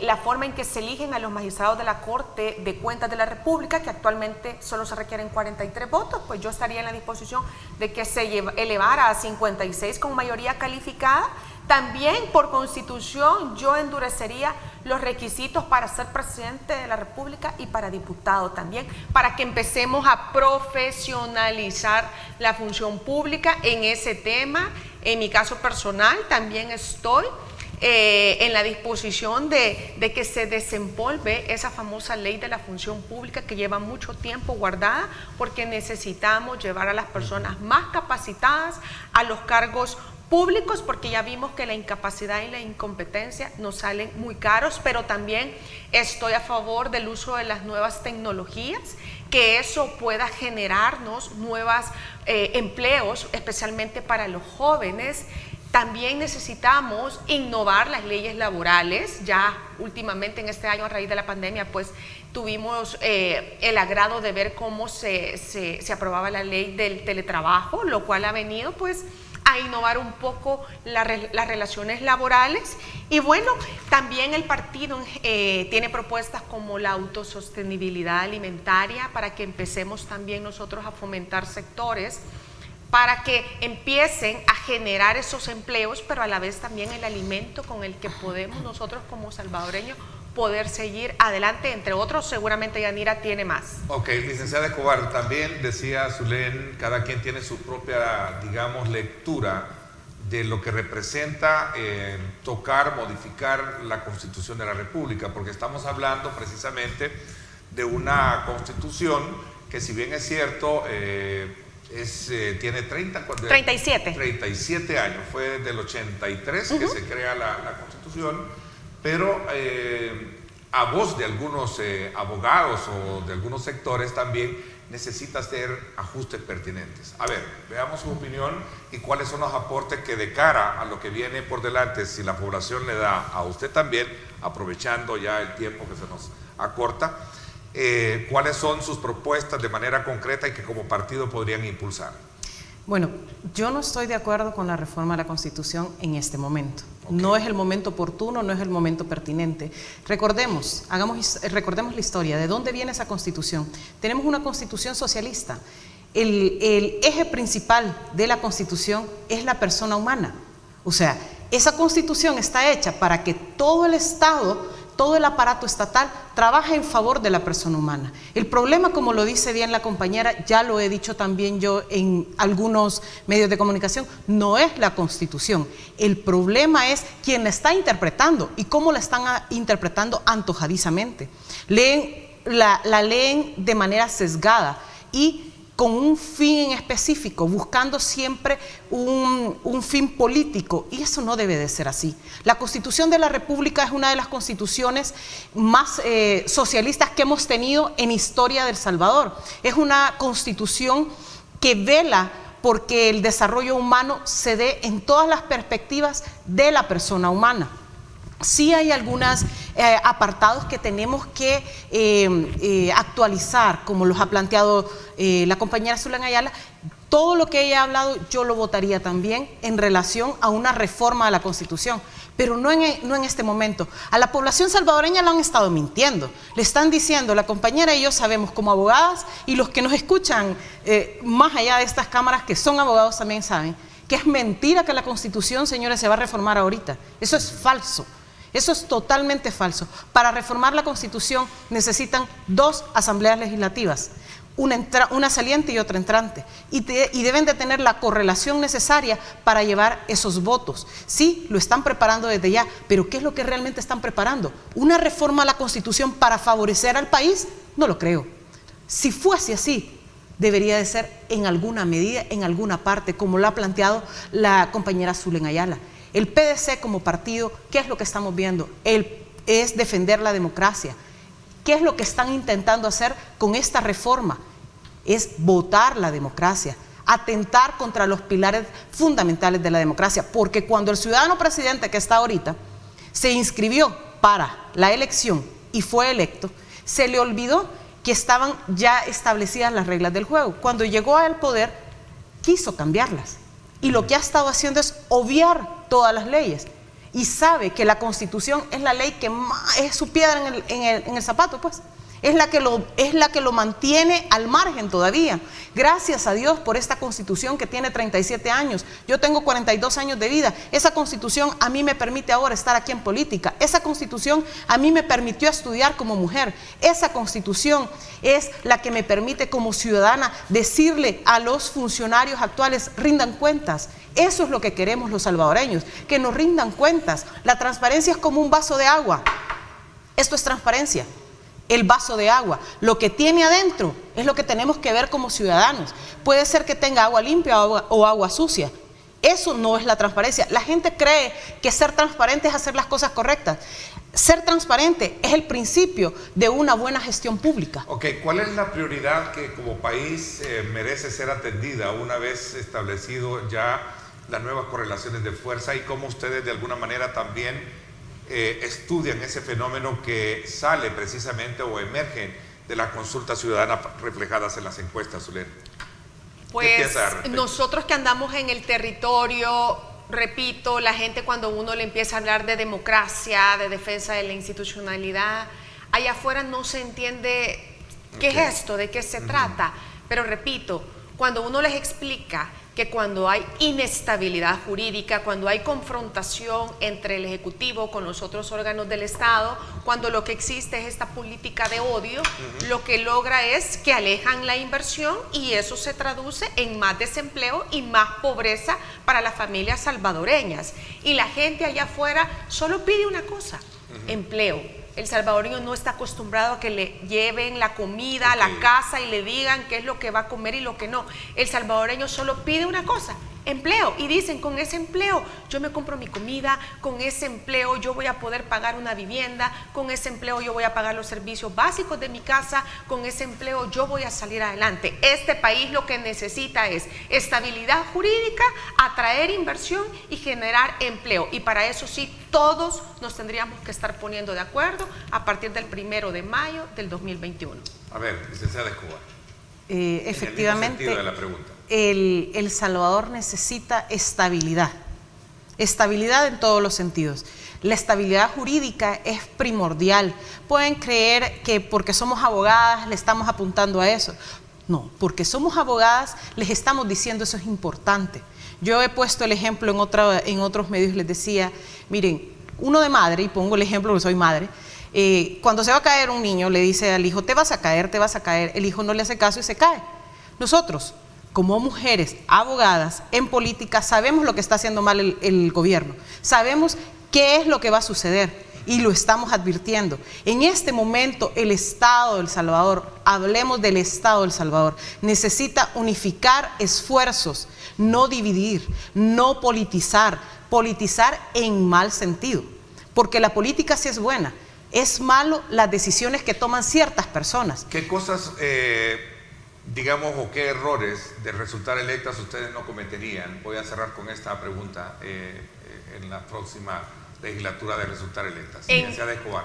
la forma en que se eligen a los magistrados de la Corte de Cuentas de la República, que actualmente solo se requieren 43 votos, pues yo estaría en la disposición de que se elevara a 56 con mayoría calificada. También por Constitución yo endurecería los requisitos para ser presidente de la República y para diputado también, para que empecemos a profesionalizar la función pública en ese tema. En mi caso personal también estoy en la disposición de que se desempolve esa famosa ley de la función pública que lleva mucho tiempo guardada, porque necesitamos llevar a las personas más capacitadas a los cargos públicos, porque ya vimos que la incapacidad y la incompetencia nos salen muy caros, pero también estoy a favor del uso de las nuevas tecnologías, que eso pueda generarnos nuevos empleos, especialmente para los jóvenes. También necesitamos innovar las leyes laborales. Ya últimamente en este año, a raíz de la pandemia, pues tuvimos el agrado de ver cómo se aprobaba la ley del teletrabajo, lo cual ha venido pues a innovar un poco las relaciones laborales. Y bueno, también el partido tiene propuestas como la autosostenibilidad alimentaria, para que empecemos también nosotros a fomentar sectores para que empiecen a generar esos empleos, pero a la vez también el alimento con el que podemos nosotros como salvadoreños poder seguir adelante, entre otros. Seguramente Yanira tiene más. Ok, licenciada Escobar, también decía Zulén, cada quien tiene su propia, digamos, lectura de lo que representa tocar, modificar la Constitución de la República, porque estamos hablando precisamente de una Constitución que, si bien es cierto, tiene 37 años, fue desde el 83 que se crea la Constitución, pero a voz de algunos abogados o de algunos sectores también necesita hacer ajustes pertinentes. A ver, veamos su opinión y cuáles son los aportes que, de cara a lo que viene por delante, si la población le da a usted también, aprovechando ya el tiempo que se nos acorta, cuáles son sus propuestas de manera concreta y que como partido podrían impulsar. Bueno, yo no estoy de acuerdo con la reforma a la Constitución en este momento. Okay. No es el momento oportuno, no es el momento pertinente. Recordemos la historia. ¿De dónde viene esa Constitución? Tenemos una Constitución socialista. El eje principal de la Constitución es la persona humana. O sea, esa Constitución está hecha para que todo el Estado, todo el aparato estatal trabaja en favor de la persona humana. El problema, como lo dice bien la compañera, ya lo he dicho también yo en algunos medios de comunicación, no es la Constitución. El problema es quien la está interpretando y cómo la están interpretando antojadizamente. La leen de manera sesgada y con un fin en específico, buscando siempre un fin político, y eso no debe de ser así. La Constitución de la República es una de las constituciones más socialistas que hemos tenido en historia de El Salvador. Es una constitución que vela porque el desarrollo humano se dé en todas las perspectivas de la persona humana. Sí hay algunos apartados que tenemos que actualizar, como los ha planteado la compañera Zulén Ayala. Todo lo que ella ha hablado yo lo votaría también en relación a una reforma a la Constitución, pero no en este momento. A la población salvadoreña la han estado mintiendo. Le están diciendo, la compañera y yo sabemos como abogadas, y los que nos escuchan más allá de estas cámaras que son abogados también saben, que es mentira que la Constitución, señores, se va a reformar ahorita. Eso es falso. Eso es totalmente falso. Para reformar la Constitución necesitan 2 asambleas legislativas, una saliente y otra entrante, y deben de tener la correlación necesaria para llevar esos votos. Sí, lo están preparando desde ya, pero ¿qué es lo que realmente están preparando? ¿Una reforma a la Constitución para favorecer al país? No lo creo. Si fuese así, debería de ser en alguna medida, en alguna parte, como lo ha planteado la compañera Zulén Ayala. El PDC como partido, ¿qué es lo que estamos viendo? Es defender la democracia. ¿Qué es lo que están intentando hacer con esta reforma? Es votar la democracia, atentar contra los pilares fundamentales de la democracia, porque cuando el ciudadano presidente que está ahorita se inscribió para la elección y fue electo, se le olvidó que estaban ya establecidas las reglas del juego. Cuando llegó al poder, quiso cambiarlas. Y lo que ha estado haciendo es obviar todas las leyes. Y sabe que la Constitución es la ley que más es su piedra en el zapato, pues. Es la que lo mantiene al margen todavía. Gracias a Dios por esta Constitución que tiene 37 años. Yo tengo 42 años de vida. Esa Constitución a mí me permite ahora estar aquí en política. Esa Constitución a mí me permitió estudiar como mujer. Esa Constitución es la que me permite como ciudadana decirle a los funcionarios actuales: rindan cuentas. Eso es lo que queremos los salvadoreños, que nos rindan cuentas. La transparencia es como un vaso de agua. Esto es transparencia. El vaso de agua, lo que tiene adentro es lo que tenemos que ver como ciudadanos. Puede ser que tenga agua limpia o agua sucia. Eso no es la transparencia. La gente cree que ser transparente es hacer las cosas correctas. Ser transparente es el principio de una buena gestión pública. Ok, ¿cuál es la prioridad que como país merece ser atendida una vez establecido ya las nuevas correlaciones de fuerza y cómo ustedes de alguna manera también estudian ese fenómeno que sale precisamente o emerge de las consultas ciudadanas reflejadas en las encuestas, Zulén. Pues nosotros que andamos en el territorio, repito, la gente cuando uno le empieza a hablar de democracia, de defensa de la institucionalidad, allá afuera no se entiende qué es esto, de qué se trata. Pero repito, cuando uno les explica que cuando hay inestabilidad jurídica, cuando hay confrontación entre el Ejecutivo con los otros órganos del Estado, cuando lo que existe es esta política de odio, lo que logra es que alejan la inversión y eso se traduce en más desempleo y más pobreza para las familias salvadoreñas. Y la gente allá afuera solo pide una cosa, empleo. El salvadoreño no está acostumbrado a que le lleven la comida a la casa y le digan qué es lo que va a comer y lo que no. El salvadoreño solo pide una cosa, empleo. Y dicen, con ese empleo yo me compro mi comida, con ese empleo yo voy a poder pagar una vivienda, con ese empleo yo voy a pagar los servicios básicos de mi casa, con ese empleo yo voy a salir adelante. Este país lo que necesita es estabilidad jurídica, atraer inversión y generar empleo. Y para eso sí, todos nos tendríamos que estar poniendo de acuerdo a partir del 1 de mayo del 2021. A ver, licenciada Escobar. Efectivamente, en el mismo sentido de la pregunta. El Salvador necesita estabilidad en todos los sentidos. La estabilidad jurídica es primordial. Pueden creer que porque somos abogadas le estamos apuntando a eso. No, porque somos abogadas les estamos diciendo eso es importante. Yo he puesto el ejemplo en otros medios, les decía, miren, uno de madre, y pongo el ejemplo porque soy madre, cuando se va a caer un niño le dice al hijo, te vas a caer, el hijo no le hace caso y se cae. Nosotros, como mujeres abogadas en política, sabemos lo que está haciendo mal el gobierno, sabemos qué es lo que va a suceder y lo estamos advirtiendo. En este momento el Estado de El Salvador, hablemos del Estado de El Salvador, necesita unificar esfuerzos, no dividir, no politizar en mal sentido, porque la política sí es buena, es malo las decisiones que toman ciertas personas. ¿Qué cosas, digamos, o qué errores de resultar electas ustedes no cometerían? Voy a cerrar con esta pregunta en la próxima legislatura de resultar electas. Licenciada Escobar.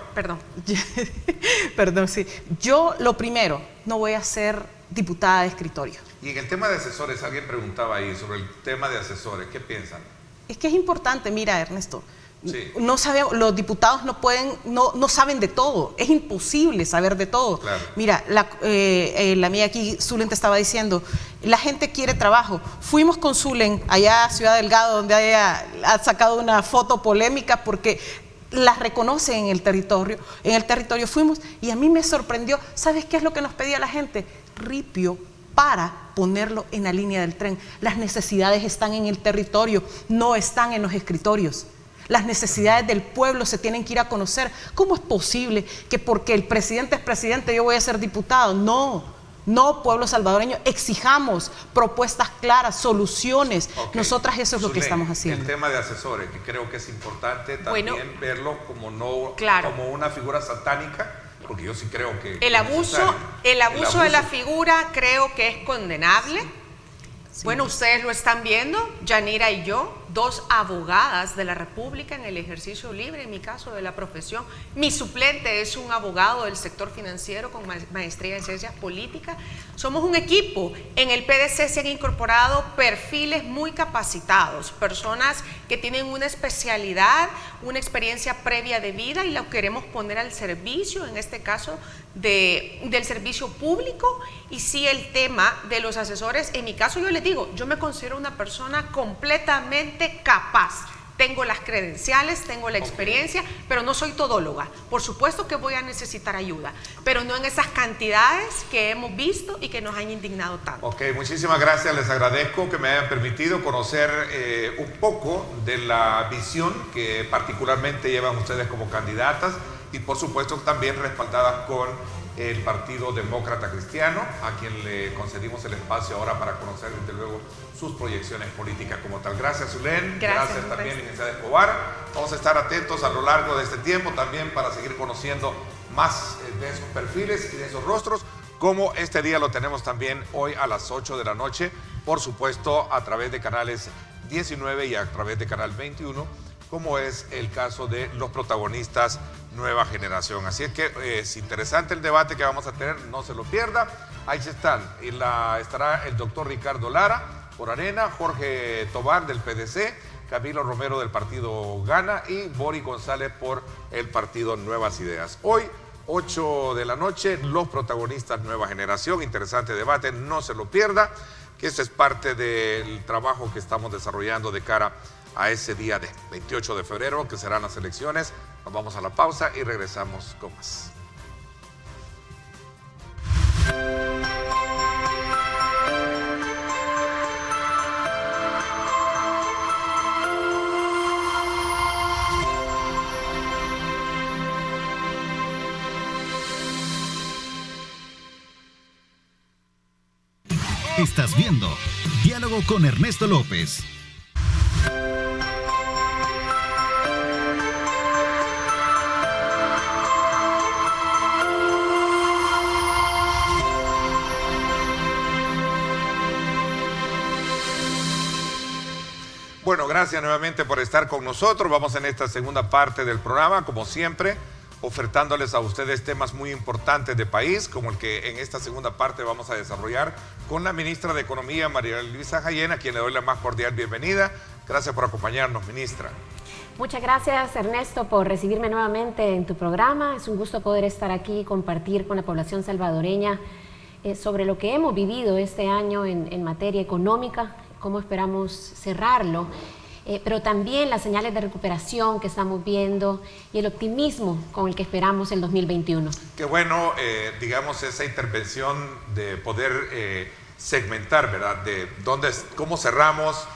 Perdón, sí. Yo, lo primero, no voy a ser diputada de escritorio. Y en el tema de asesores, alguien preguntaba ahí sobre el tema de asesores, ¿qué piensan? Es que es importante, mira, Ernesto, sí. No sabemos, los diputados no saben de todo, es imposible saber de todo. Claro. Mira, la amiga aquí, Zulén, te estaba diciendo, la gente quiere trabajo. Fuimos con Zulén allá a Ciudad Delgado, donde ha sacado una foto polémica porque las reconoce en el territorio fuimos y a mí me sorprendió. ¿Sabes qué es lo que nos pedía la gente? Ripio para ponerlo en la línea del tren. Las necesidades están en el territorio, no están en los escritorios. Las necesidades del pueblo se tienen que ir a conocer. ¿Cómo es posible que porque el presidente es presidente yo voy a ser diputado? No, pueblo salvadoreño, exijamos propuestas claras, soluciones. Okay. Nosotras eso es lo que estamos haciendo. El tema de asesores, que creo que es importante también verlo como como una figura satánica, porque yo sí creo que el abuso de la figura creo que es condenable. Sí. Bueno, ustedes lo están viendo, Yanira y yo, dos abogadas de la República en el ejercicio libre, en mi caso de la profesión. Mi suplente es un abogado del sector financiero con maestría en ciencias políticas. Somos un equipo. En el PDC se han incorporado perfiles muy capacitados, personas que tienen una especialidad, una experiencia previa de vida y la queremos poner al servicio, en este caso, del servicio público. Y sí, el tema de los asesores, en mi caso yo les digo, yo me considero una persona completamente capaz. Tengo las credenciales, tengo la experiencia, pero no soy todóloga. Por supuesto que voy a necesitar ayuda, pero no en esas cantidades que hemos visto y que nos han indignado tanto. Ok, muchísimas gracias. Les agradezco que me hayan permitido conocer un poco de la visión que particularmente llevan ustedes como candidatas y por supuesto también respaldadas con el Partido Demócrata Cristiano, a quien le concedimos el espacio ahora para conocer desde luego sus proyecciones políticas como tal. Gracias, Zulén. Gracias también, licenciada Escobar. Vamos a estar atentos a lo largo de este tiempo también para seguir conociendo más de esos perfiles y de esos rostros, como este día lo tenemos también hoy a las 8 de la noche, por supuesto a través de canales 19 y a través de Canal 21, como es el caso de Los Protagonistas Nueva Generación. Así es que es interesante el debate que vamos a tener, no se lo pierda. Ahí se están, estará el doctor Ricardo Lara por Arena, Jorge Tobar del PDC, Camilo Romero del partido Gana y Boris González por el partido Nuevas Ideas. Hoy, 8 de la noche, Los Protagonistas Nueva Generación, interesante debate, no se lo pierda, que eso es parte del trabajo que estamos desarrollando de cara a ese día de 28 de febrero, que serán las elecciones. Nos vamos a la pausa y regresamos con más. Estás viendo Diálogo con Ernesto López. Bueno, gracias nuevamente por estar con nosotros. Vamos en esta segunda parte del programa, como siempre, ofertándoles a ustedes temas muy importantes de país, como el que en esta segunda parte vamos a desarrollar con la ministra de Economía, María Luisa Jaén, a quien le doy la más cordial bienvenida. Gracias por acompañarnos, ministra. Muchas gracias, Ernesto, por recibirme nuevamente en tu programa. Es un gusto poder estar aquí y compartir con la población salvadoreña sobre lo que hemos vivido este año en materia económica, cómo esperamos cerrarlo, pero también las señales de recuperación que estamos viendo y el optimismo con el que esperamos el 2021. Qué bueno, digamos, esa intervención de poder segmentar, ¿verdad? De cómo cerramos,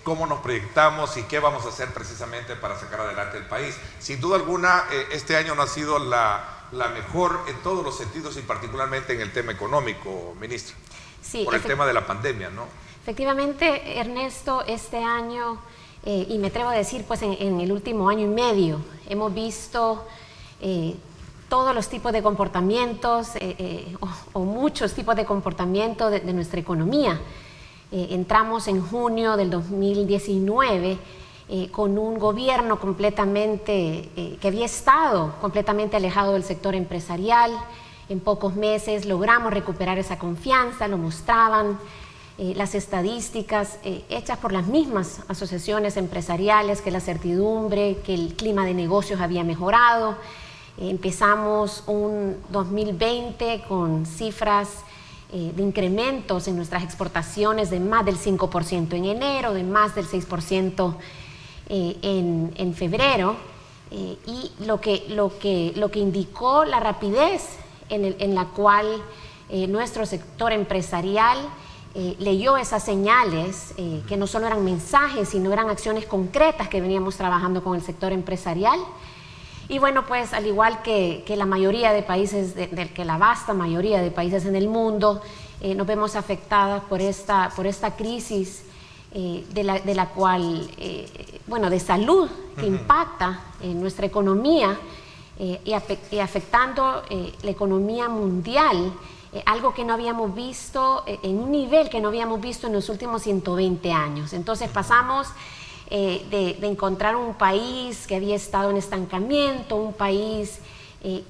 cómo nos proyectamos y qué vamos a hacer precisamente para sacar adelante el país. Sin duda alguna, este año no ha sido la mejor en todos los sentidos y particularmente en el tema económico, ministro, sí, por el tema de la pandemia, ¿no? Efectivamente, Ernesto, este año, y me atrevo a decir, pues en el último año y medio, hemos visto todos los tipos de comportamientos o muchos tipos de comportamiento de nuestra economía. Entramos en junio del 2019 con un gobierno completamente, que había estado completamente alejado del sector empresarial. En pocos meses logramos recuperar esa confianza, lo mostraban las estadísticas hechas por las mismas asociaciones empresariales, que la certidumbre, que el clima de negocios había mejorado. Empezamos un 2020 con cifras de incrementos en nuestras exportaciones de más del 5% en enero, de más del 6% en febrero, y lo que indicó la rapidez en la cual nuestro sector empresarial leyó esas señales, que no solo eran mensajes, sino eran acciones concretas que veníamos trabajando con el sector empresarial. Y bueno, pues al igual que la mayoría de países, que la vasta mayoría de países en el mundo, nos vemos afectadas por esta crisis de la cual, de salud, que impacta en nuestra economía y afectando la economía mundial. Algo que no habíamos visto, en un nivel que no habíamos visto en los últimos 120 años. Entonces pasamos de encontrar un país que había estado en estancamiento, un país el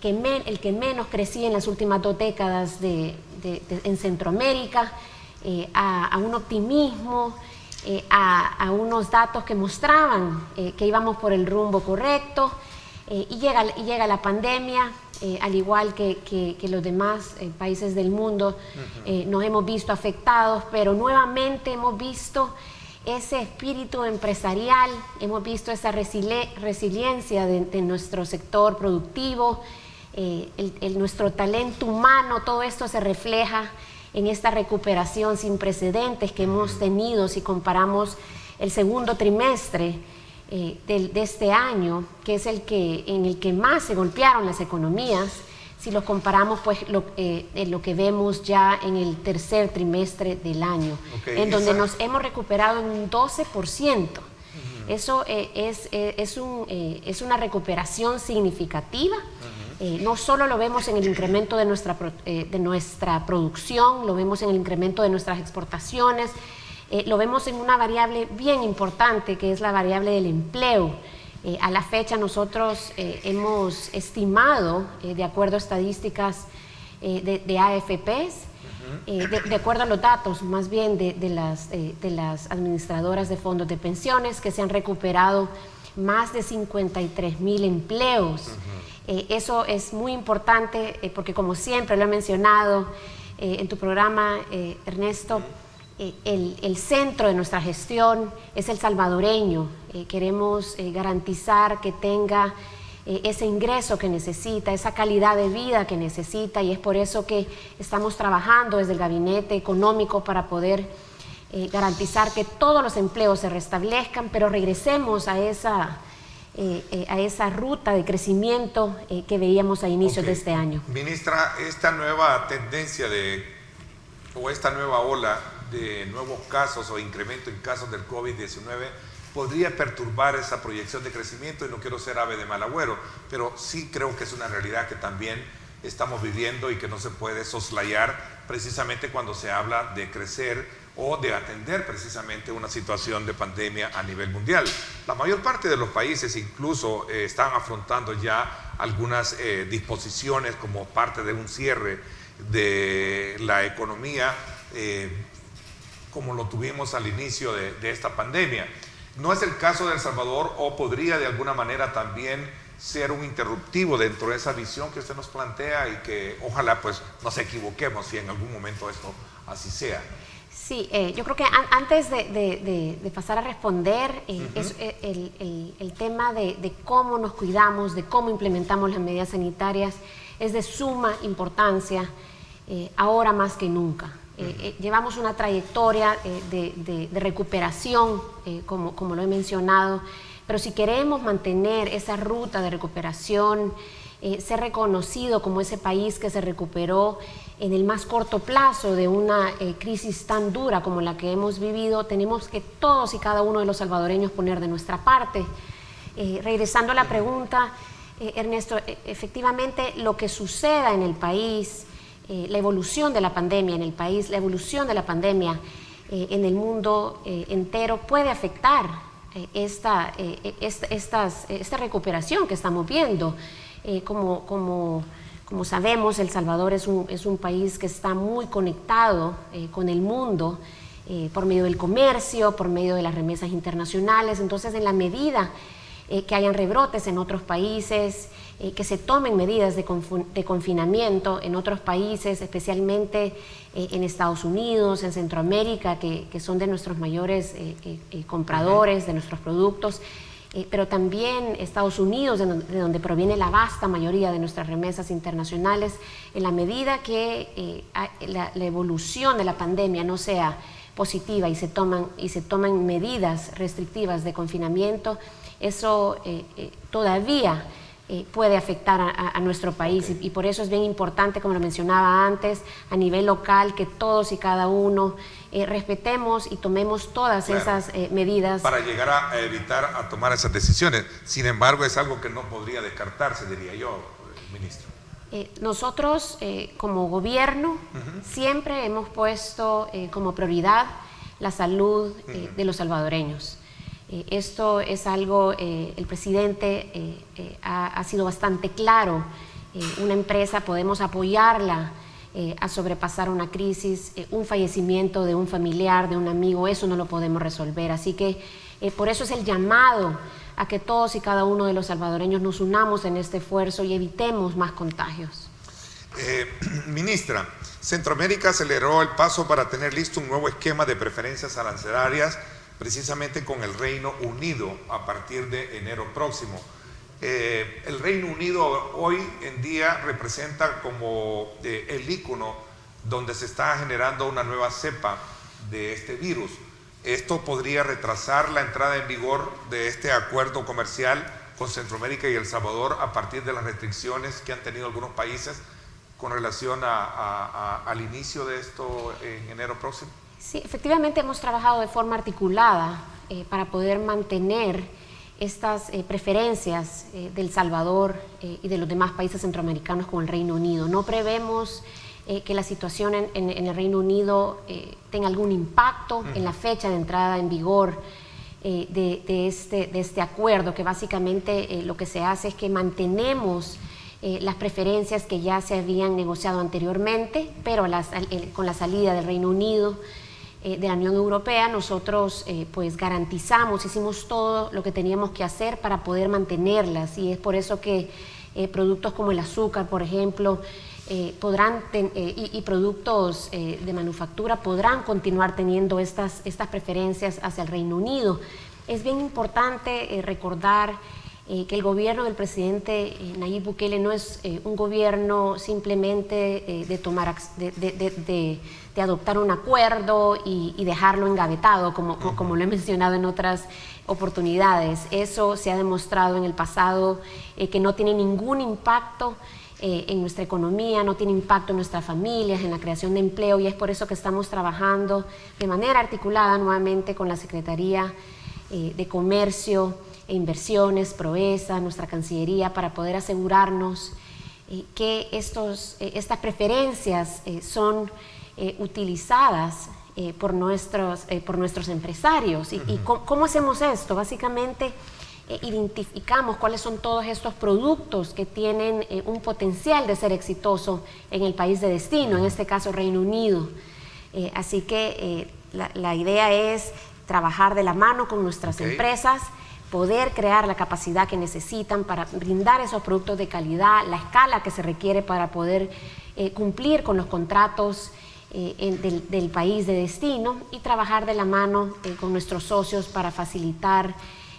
que menos crecía en las últimas 2 décadas en Centroamérica, a un optimismo, a unos datos que mostraban que íbamos por el rumbo correcto, y llega la pandemia. Al igual que los demás países del mundo, nos hemos visto afectados, pero nuevamente hemos visto ese espíritu empresarial, hemos visto esa resiliencia de nuestro sector productivo, nuestro talento humano. Todo esto se refleja en esta recuperación sin precedentes que hemos tenido si comparamos el segundo trimestre de este año, que es en el que más se golpearon las economías, si los comparamos pues lo que vemos ya en el tercer trimestre del año, en donde nos hemos recuperado en un 12%. Eso es una recuperación significativa. No solo lo vemos en el incremento de nuestra producción, lo vemos en el incremento de nuestras exportaciones, lo vemos en una variable bien importante, que es la variable del empleo. A la fecha nosotros hemos estimado, de acuerdo a estadísticas de AFPs, de acuerdo a los datos más bien de las administradoras de fondos de pensiones, que se han recuperado más de 53,000 empleos. Eso es muy importante porque, como siempre lo he mencionado en tu programa, Ernesto, el centro de nuestra gestión es el salvadoreño. Queremos garantizar que tenga ese ingreso que necesita, esa calidad de vida que necesita, y es por eso que estamos trabajando desde el Gabinete Económico para poder garantizar que todos los empleos se restablezcan, pero regresemos a esa ruta de crecimiento que veíamos a inicios de este año. Ministra, esta nueva tendencia o esta nueva ola de nuevos casos o incremento en casos del COVID-19 podría perturbar esa proyección de crecimiento, y no quiero ser ave de mal agüero, pero sí creo que es una realidad que también estamos viviendo y que no se puede soslayar precisamente cuando se habla de crecer o de atender precisamente una situación de pandemia a nivel mundial. La mayor parte de los países incluso están afrontando ya algunas disposiciones como parte de un cierre de la economía, como lo tuvimos al inicio de esta pandemia. ¿No es el caso de El Salvador, o podría de alguna manera también ser un interruptivo dentro de esa visión que usted nos plantea, y que ojalá pues nos equivoquemos si en algún momento esto así sea? Sí, yo creo que antes de pasar a responder, es el tema de cómo nos cuidamos, de cómo implementamos las medidas sanitarias, es de suma importancia ahora más que nunca. Llevamos una trayectoria de recuperación, como lo he mencionado, pero si queremos mantener esa ruta de recuperación, ser reconocido como ese país que se recuperó en el más corto plazo de una crisis tan dura como la que hemos vivido, tenemos que todos y cada uno de los salvadoreños poner de nuestra parte. Regresando a la pregunta, Ernesto, efectivamente lo que suceda en el país, la evolución de la pandemia en el país, la evolución de la pandemia en el mundo entero puede afectar esta recuperación que estamos viendo. Como sabemos, El Salvador es un país que está muy conectado con el mundo por medio del comercio, por medio de las remesas internacionales. Entonces, en la medida que hayan rebrotes en otros países, que se tomen medidas de confinamiento en otros países, especialmente en Estados Unidos, en Centroamérica, que son de nuestros mayores compradores de nuestros productos, pero también Estados Unidos, de donde proviene la vasta mayoría de nuestras remesas internacionales. En la medida que la evolución de la pandemia no sea positiva y se toman medidas restrictivas de confinamiento, eso todavía puede afectar a nuestro país. Y por eso es bien importante, como lo mencionaba antes, a nivel local, que todos y cada uno respetemos y tomemos todas esas medidas. Para llegar a evitar a tomar esas decisiones. Sin embargo, es algo que no podría descartarse, diría yo, ministro. Nosotros, como gobierno, siempre hemos puesto como prioridad la salud de los salvadoreños. Esto es algo, el presidente ha sido bastante claro. Una empresa podemos apoyarla a sobrepasar una crisis, un fallecimiento de un familiar, de un amigo, eso no lo podemos resolver. Así que por eso es el llamado a que todos y cada uno de los salvadoreños nos unamos en este esfuerzo y evitemos más contagios. Ministra, Centroamérica aceleró el paso para tener listo un nuevo esquema de preferencias arancelarias precisamente con el Reino Unido a partir de enero próximo. El Reino Unido hoy en día representa como el ícono donde se está generando una nueva cepa de este virus. Esto podría retrasar la entrada en vigor de este acuerdo comercial con Centroamérica y El Salvador a partir de las restricciones que han tenido algunos países con relación al inicio de esto en enero próximo. Sí, efectivamente hemos trabajado de forma articulada para poder mantener estas preferencias del Salvador y de los demás países centroamericanos con el Reino Unido. No prevemos que la situación en el Reino Unido tenga algún impacto en la fecha de entrada en vigor de este acuerdo, que básicamente lo que se hace es que mantenemos las preferencias que ya se habían negociado anteriormente, pero con la salida del Reino Unido de la Unión Europea, nosotros pues garantizamos, hicimos todo lo que teníamos que hacer para poder mantenerlas, y es por eso que productos como el azúcar, por ejemplo, y productos de manufactura podrán continuar teniendo estas preferencias hacia el Reino Unido. Es bien importante recordar que el gobierno del presidente Nayib Bukele no es un gobierno simplemente de adoptar un acuerdo y dejarlo engavetado, como lo he mencionado en otras oportunidades. Eso se ha demostrado en el pasado que no tiene ningún impacto en nuestra economía, no tiene impacto en nuestras familias, en la creación de empleo, y es por eso que estamos trabajando de manera articulada nuevamente con la Secretaría de Comercio e Inversiones, PROESA, nuestra Cancillería, para poder asegurarnos que estas preferencias son utilizadas por nuestros empresarios. ¿Y cómo hacemos esto? Básicamente identificamos cuáles son todos estos productos que tienen un potencial de ser exitoso en el país de destino, en este caso Reino Unido. Así que la idea es trabajar de la mano con nuestras empresas, poder crear la capacidad que necesitan para brindar esos productos de calidad, la escala que se requiere para poder cumplir con los contratos del país de destino, y trabajar de la mano con nuestros socios para facilitar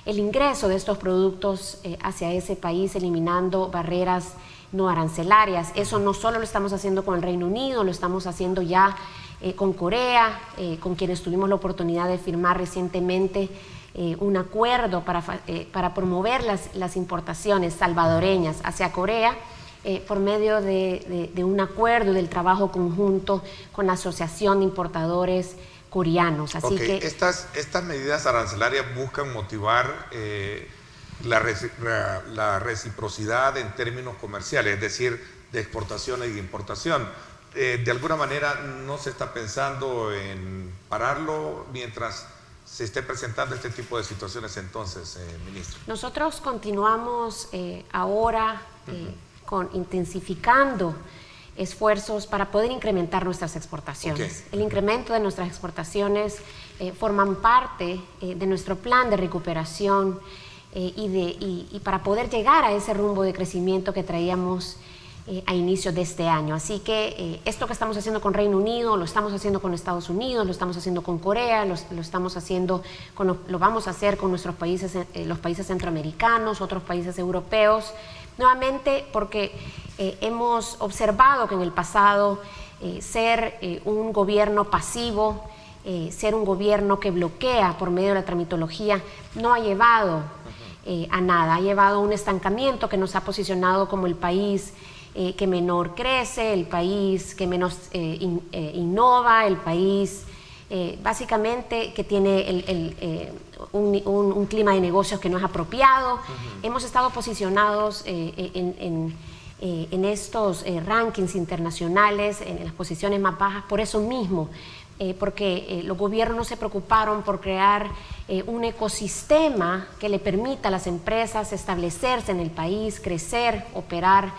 el ingreso de estos productos hacia ese país, eliminando barreras no arancelarias. Eso no solo lo estamos haciendo con el Reino Unido, lo estamos haciendo ya con Corea, con quienes tuvimos la oportunidad de firmar recientemente un acuerdo para promover las importaciones salvadoreñas hacia Corea por medio de un acuerdo del trabajo conjunto con la Asociación de Importadores Coreanos. Así que estas medidas arancelarias buscan motivar la reciprocidad en términos comerciales, es decir, de exportación e importación. De alguna manera no se está pensando en pararlo mientras se esté presentando este tipo de situaciones, entonces, ministro. Nosotros continuamos ahora intensificando esfuerzos para poder incrementar nuestras exportaciones. El incremento de nuestras exportaciones forman parte de nuestro plan de recuperación y para poder llegar a ese rumbo de crecimiento que traíamos a inicios de este año. Así que esto que estamos haciendo con Reino Unido, lo estamos haciendo con Estados Unidos, lo estamos haciendo con Corea, lo estamos haciendo lo vamos a hacer con nuestros países, los países centroamericanos, otros países europeos, nuevamente porque hemos observado que en el pasado ser un gobierno pasivo, ser un gobierno que bloquea por medio de la tramitología, no ha llevado a nada, ha llevado a un estancamiento que nos ha posicionado como el país que menor crece, el país que menos innova, el país básicamente que tiene un clima de negocios que no es apropiado. Hemos estado posicionados en estos rankings internacionales, en las posiciones más bajas, por eso mismo, porque los gobiernos no se preocuparon por crear un ecosistema que le permita a las empresas establecerse en el país, crecer, operar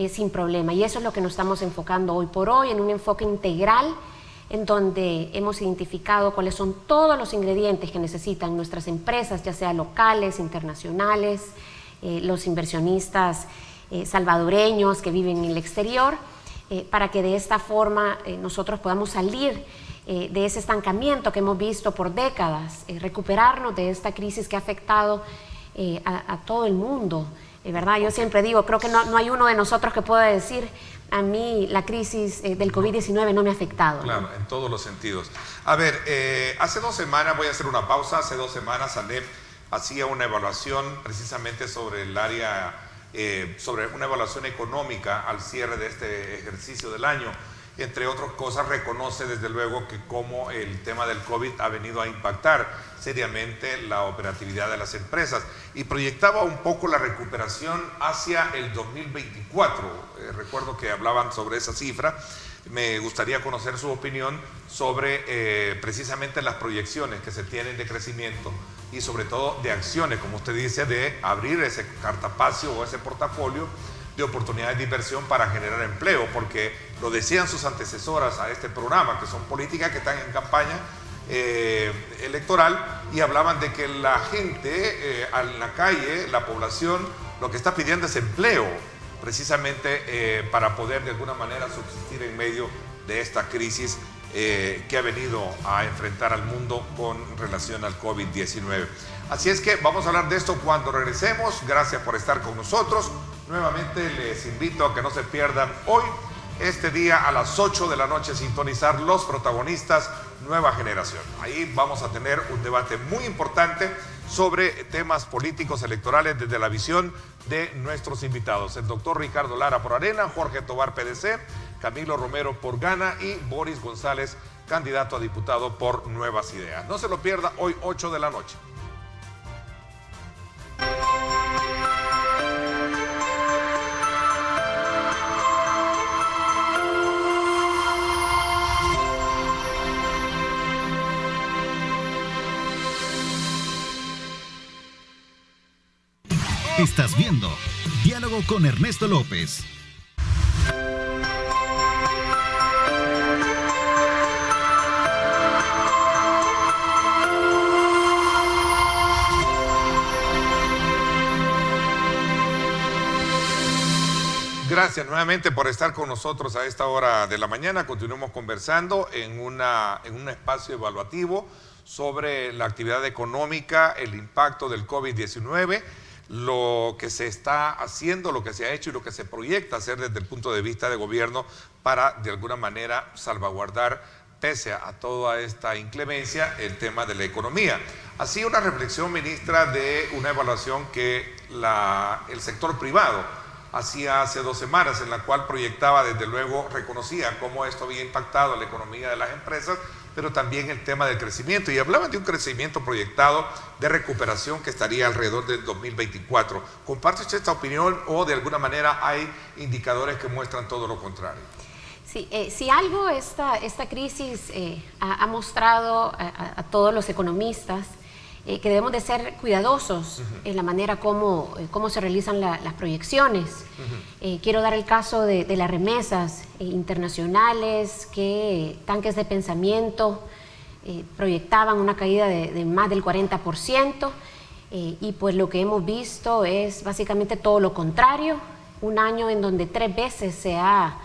sin problema. Y eso es lo que nos estamos enfocando hoy por hoy, en un enfoque integral, en donde hemos identificado cuáles son todos los ingredientes que necesitan nuestras empresas, ya sea locales, internacionales, los inversionistas salvadoreños que viven en el exterior, para que de esta forma nosotros podamos salir de ese estancamiento que hemos visto por décadas, recuperarnos de esta crisis que ha afectado a todo el mundo. ¿Verdad? Yo siempre digo, creo que no hay uno de nosotros que pueda decir, a mí la crisis del COVID-19 no me ha afectado. Claro, ¿no? En todos los sentidos. A ver, hace 2 semanas, voy a hacer una pausa, hace 2 semanas ANEP hacía una evaluación precisamente sobre el área, sobre una evaluación económica al cierre de este ejercicio del año. Entre otras cosas, reconoce desde luego que cómo el tema del COVID ha venido a impactar seriamente la operatividad de las empresas y proyectaba un poco la recuperación hacia el 2024. Recuerdo que hablaban sobre esa cifra. me gustaría conocer su opinión sobre precisamente las proyecciones que se tienen de crecimiento y sobre todo de acciones, como usted dice, de abrir ese cartapacio o ese portafolio de oportunidades de inversión para generar empleo, porque lo decían sus antecesoras a este programa, que son políticas que están en campaña electoral, y hablaban de que la gente en la calle, la población, lo que está pidiendo es empleo, precisamente para poder de alguna manera subsistir en medio de esta crisis que ha venido a enfrentar al mundo con relación al COVID-19. Así es que vamos a hablar de esto cuando regresemos. Gracias por estar con nosotros. Nuevamente les invito a que no se pierdan hoy, este día a las 8 de la noche, sintonizar Los Protagonistas Nueva Generación. Ahí vamos a tener un debate muy importante sobre temas políticos electorales desde la visión de nuestros invitados, el doctor Ricardo Lara por Arena, Jorge Tobar PDC, Camilo Romero por Gana y Boris González, candidato a diputado por Nuevas Ideas. No se lo pierda hoy 8 de la noche. Estás viendo Diálogo con Ernesto López. Gracias nuevamente por estar con nosotros a esta hora de la mañana. Continuamos conversando en un espacio evaluativo sobre la actividad económica, el impacto del COVID-19, lo que se está haciendo, lo que se ha hecho y lo que se proyecta hacer desde el punto de vista de gobierno para de alguna manera salvaguardar, pese a toda esta inclemencia, el tema de la economía. Así una reflexión, ministra, de una evaluación que el sector privado hacía hace 2 semanas, en la cual proyectaba, desde luego, reconocía cómo esto había impactado la economía de las empresas, pero también el tema del crecimiento, y hablaban de un crecimiento proyectado de recuperación que estaría alrededor del 2024. ¿Comparte usted esta opinión o de alguna manera hay indicadores que muestran todo lo contrario? Sí, si algo esta crisis ha mostrado a todos los economistas, que debemos de ser cuidadosos en la manera como se realizan las proyecciones. Quiero dar el caso de las remesas internacionales, que tanques de pensamiento proyectaban una caída de más del 40%, y pues lo que hemos visto es básicamente todo lo contrario, un año en donde 3 veces se ha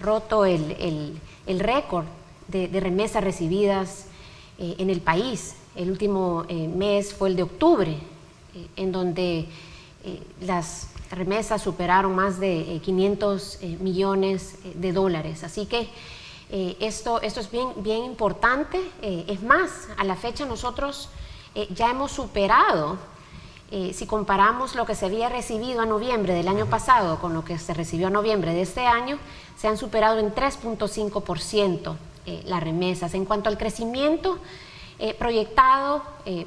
roto el récord de remesas recibidas en el país. El último mes fue el de octubre, en donde las remesas superaron más de 500 millones de dólares. Así que esto es bien importante. Es más, a la fecha nosotros ya hemos superado, si comparamos lo que se había recibido a noviembre del año pasado con lo que se recibió a noviembre de este año, se han superado en 3.5% las remesas. En cuanto al crecimiento proyectado,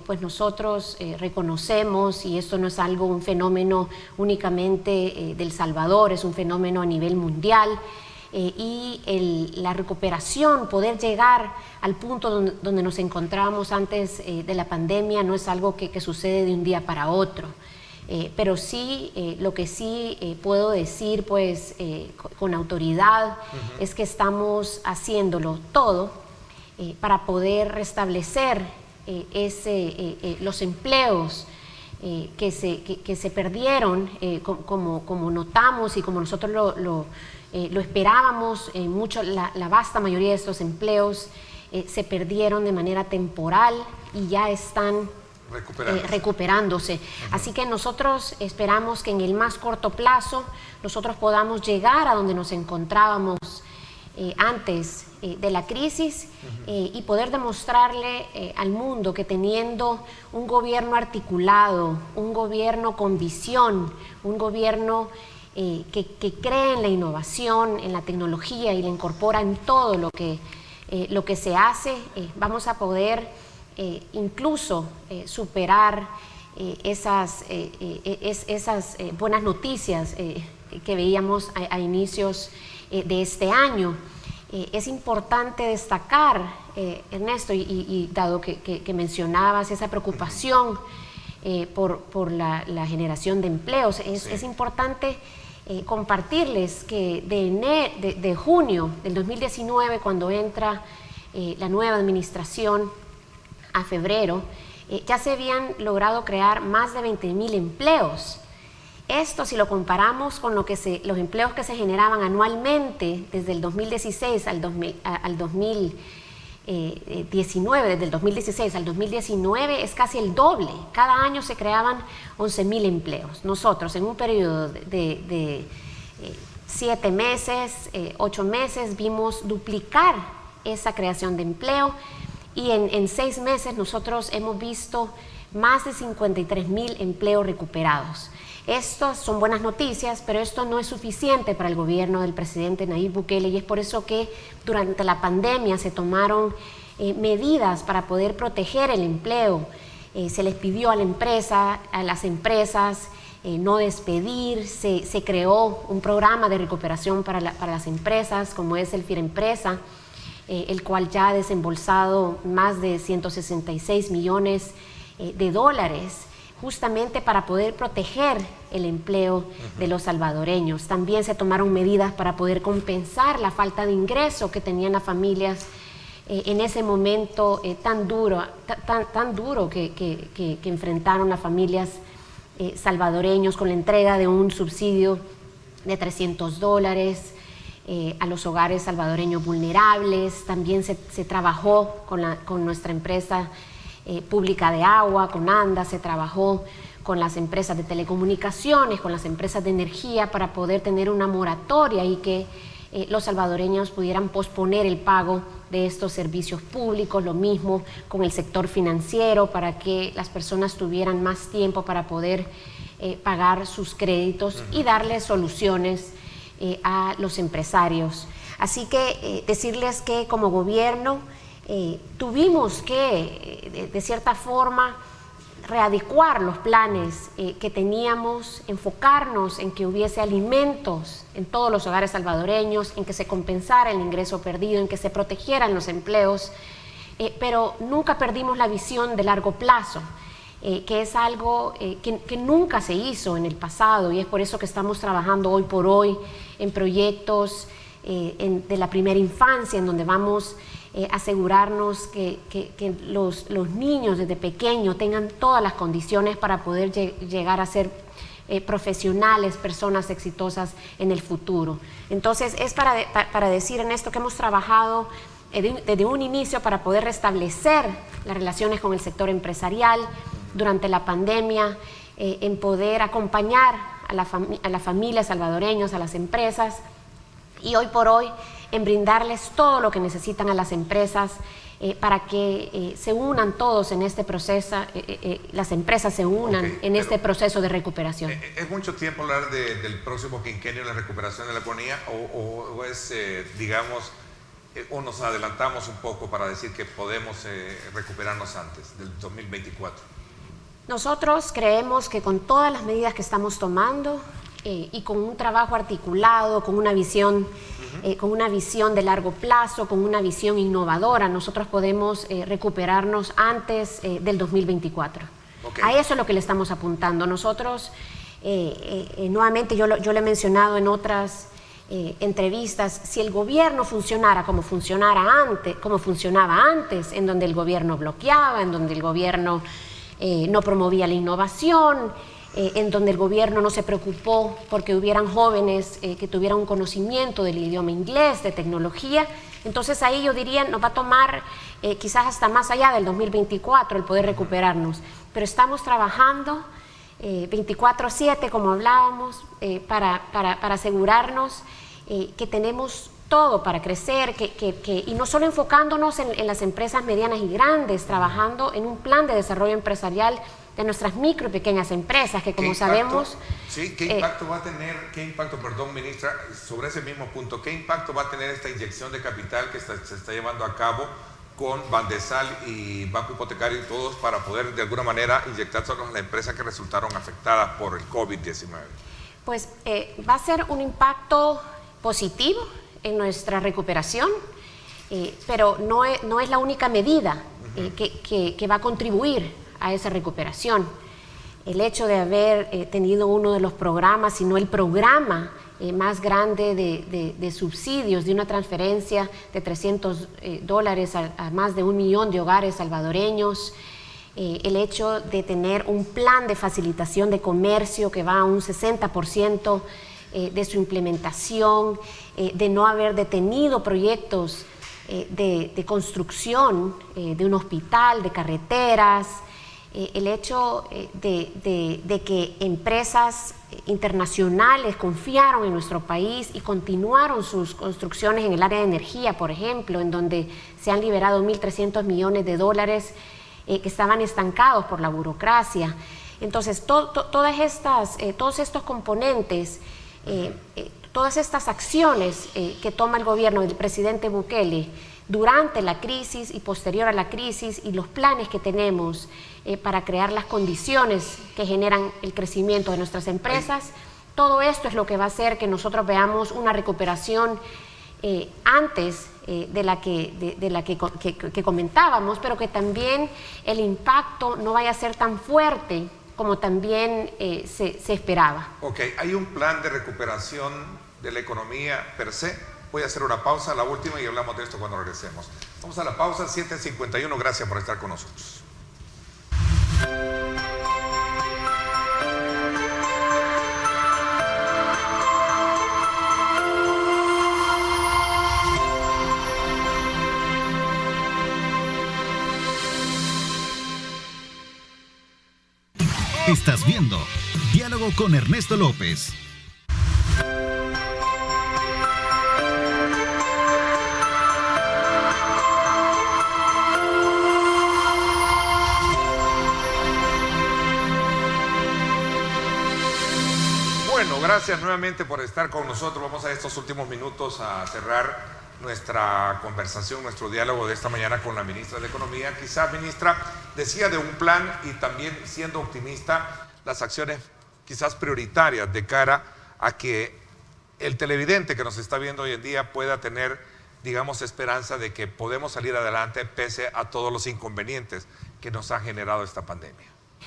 pues nosotros reconocemos, y esto no es un fenómeno únicamente de El Salvador, es un fenómeno a nivel mundial, y la recuperación, poder llegar al punto donde nos encontrábamos antes de la pandemia, no es algo que sucede de un día para otro. Pero sí, lo que sí puedo decir pues con autoridad es que estamos haciéndolo todo para poder restablecer los empleos que se perdieron, como notamos y como nosotros lo esperábamos. La vasta mayoría de estos empleos se perdieron de manera temporal y ya están recuperándose. Así que nosotros esperamos que en el más corto plazo nosotros podamos llegar a donde nos encontrábamos antes de la crisis, y poder demostrarle al mundo que teniendo un gobierno articulado, un gobierno con visión, un gobierno que cree en la innovación, en la tecnología y la incorpora en todo lo que se hace, vamos a poder incluso superar esas buenas noticias que veíamos a inicios de este año. es importante destacar, Ernesto, y dado que mencionabas esa preocupación por la generación de empleos, es importante compartirles que de junio del 2019, cuando entra la nueva administración, a febrero, ya se habían logrado crear más de 20.000 empleos. Esto, si lo comparamos con los empleos que se generaban anualmente desde el 2016 al 2019, desde el 2016 al 2019, es casi el doble. Cada año se creaban 11.000 empleos. Nosotros, en un periodo de 7 meses, 8 meses, vimos duplicar esa creación de empleo, y en 6 meses nosotros hemos visto más de 53.000 empleos recuperados. Estas son buenas noticias, pero esto no es suficiente para el gobierno del presidente Nayib Bukele, y es por eso que durante la pandemia se tomaron medidas para poder proteger el empleo. Se les pidió a las empresas no despedir, se creó un programa de recuperación para las empresas, como es el FIREMPRESA, el cual ya ha desembolsado más de 166 millones de dólares, justamente para poder proteger el empleo de los salvadoreños. También se tomaron medidas para poder compensar la falta de ingreso que tenían las familias en ese momento tan duro que enfrentaron las familias salvadoreños, con la entrega de un subsidio de $300 a los hogares salvadoreños vulnerables. También se trabajó con nuestra empresa pública de agua, con ANDA, se trabajó con las empresas de telecomunicaciones, con las empresas de energía, para poder tener una moratoria y que los salvadoreños pudieran posponer el pago de estos servicios públicos. Lo mismo con el sector financiero, para que las personas tuvieran más tiempo para poder pagar sus créditos y darles soluciones a los empresarios. Así que decirles que como gobierno tuvimos que, de cierta forma, readecuar los planes que teníamos, enfocarnos en que hubiese alimentos en todos los hogares salvadoreños, en que se compensara el ingreso perdido, en que se protegieran los empleos, pero nunca perdimos la visión de largo plazo, que es algo que nunca se hizo en el pasado, y es por eso que estamos trabajando hoy por hoy en proyectos de la primera infancia, en donde vamos asegurarnos que los niños desde pequeños tengan todas las condiciones para poder llegar a ser profesionales, personas exitosas en el futuro. Entonces es para decir en esto que hemos trabajado desde un inicio para poder restablecer las relaciones con el sector empresarial durante la pandemia, en poder acompañar a las familias salvadoreñas, a las empresas, y hoy por hoy en brindarles todo lo que necesitan a las empresas para que se unan todos en este proceso, las empresas se unan en este proceso de recuperación. ¿Es mucho tiempo hablar del próximo quinquenio, la recuperación de la economía, o es, digamos, o nos adelantamos un poco para decir que podemos recuperarnos antes del 2024? Nosotros creemos que con todas las medidas que estamos tomando y con un trabajo articulado, con una visión de largo plazo, con una visión innovadora, nosotros podemos recuperarnos antes del 2024. Okay. A eso es lo que le estamos apuntando. Nosotros, nuevamente, yo le he mencionado en otras entrevistas, si el gobierno funcionara como funcionaba antes, en donde el gobierno bloqueaba, en donde el gobierno no promovía la innovación, en donde el gobierno no se preocupó porque hubieran jóvenes que tuvieran un conocimiento del idioma inglés, de tecnología, entonces ahí yo diría nos va a tomar quizás hasta más allá del 2024 el poder recuperarnos, pero estamos trabajando 24/7, como hablábamos, para asegurarnos que tenemos todo para crecer, y no solo enfocándonos en las empresas medianas y grandes, trabajando en un plan de desarrollo empresarial de nuestras micro y pequeñas empresas, que como sabemos... Sí, ¿qué impacto va a tener, ministra, sobre ese mismo punto, qué impacto va a tener esta inyección de capital que se está llevando a cabo con Bandesal y Banco Hipotecario y todos, para poder de alguna manera inyectarse a las empresas que resultaron afectadas por el COVID-19? Pues va a ser un impacto positivo. en nuestra recuperación, pero no es la única medida que va a contribuir a esa recuperación. El hecho de haber tenido uno de los programas, si no el programa más grande de subsidios, de una transferencia de $300 a más de 1 millón de hogares salvadoreños, el hecho de tener un plan de facilitación de comercio que va a un 60% de su implementación, de no haber detenido proyectos de construcción de un hospital, de carreteras, el hecho de que empresas internacionales confiaron en nuestro país y continuaron sus construcciones en el área de energía, por ejemplo, en donde se han liberado 1.300 millones de dólares que estaban estancados por la burocracia. Entonces, todos estos componentes, todas estas acciones que toma el gobierno del presidente Bukele durante la crisis y posterior a la crisis, y los planes que tenemos para crear las condiciones que generan el crecimiento de nuestras empresas, todo esto es lo que va a hacer que nosotros veamos una recuperación antes de la que comentábamos, pero que también el impacto no vaya a ser tan fuerte como también se esperaba. Ok, hay un plan de recuperación de la economía per se. Voy a hacer una pausa, la última, y hablamos de esto cuando regresemos. Vamos a la pausa, 7:51. Gracias por estar con nosotros. Estás viendo Diálogo con Ernesto López. Bueno, gracias nuevamente por estar con nosotros. Vamos a estos últimos minutos a cerrar nuestra conversación, nuestro diálogo de esta mañana con la ministra de Economía. Quizás, ministra, decía de un plan y también siendo optimista, las acciones quizás prioritarias de cara a que el televidente que nos está viendo hoy en día pueda tener, digamos, esperanza de que podemos salir adelante pese a todos los inconvenientes que nos ha generado esta pandemia.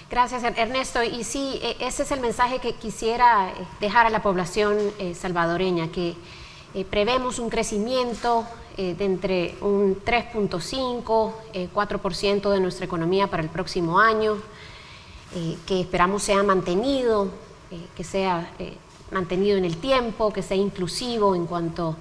Gracias, Ernesto. Y sí, ese es el mensaje que quisiera dejar a la población salvadoreña, que prevemos un crecimiento de entre un 3.5, 4% de nuestra economía para el próximo año, que esperamos sea mantenido, que sea mantenido en el tiempo, que sea inclusivo en cuanto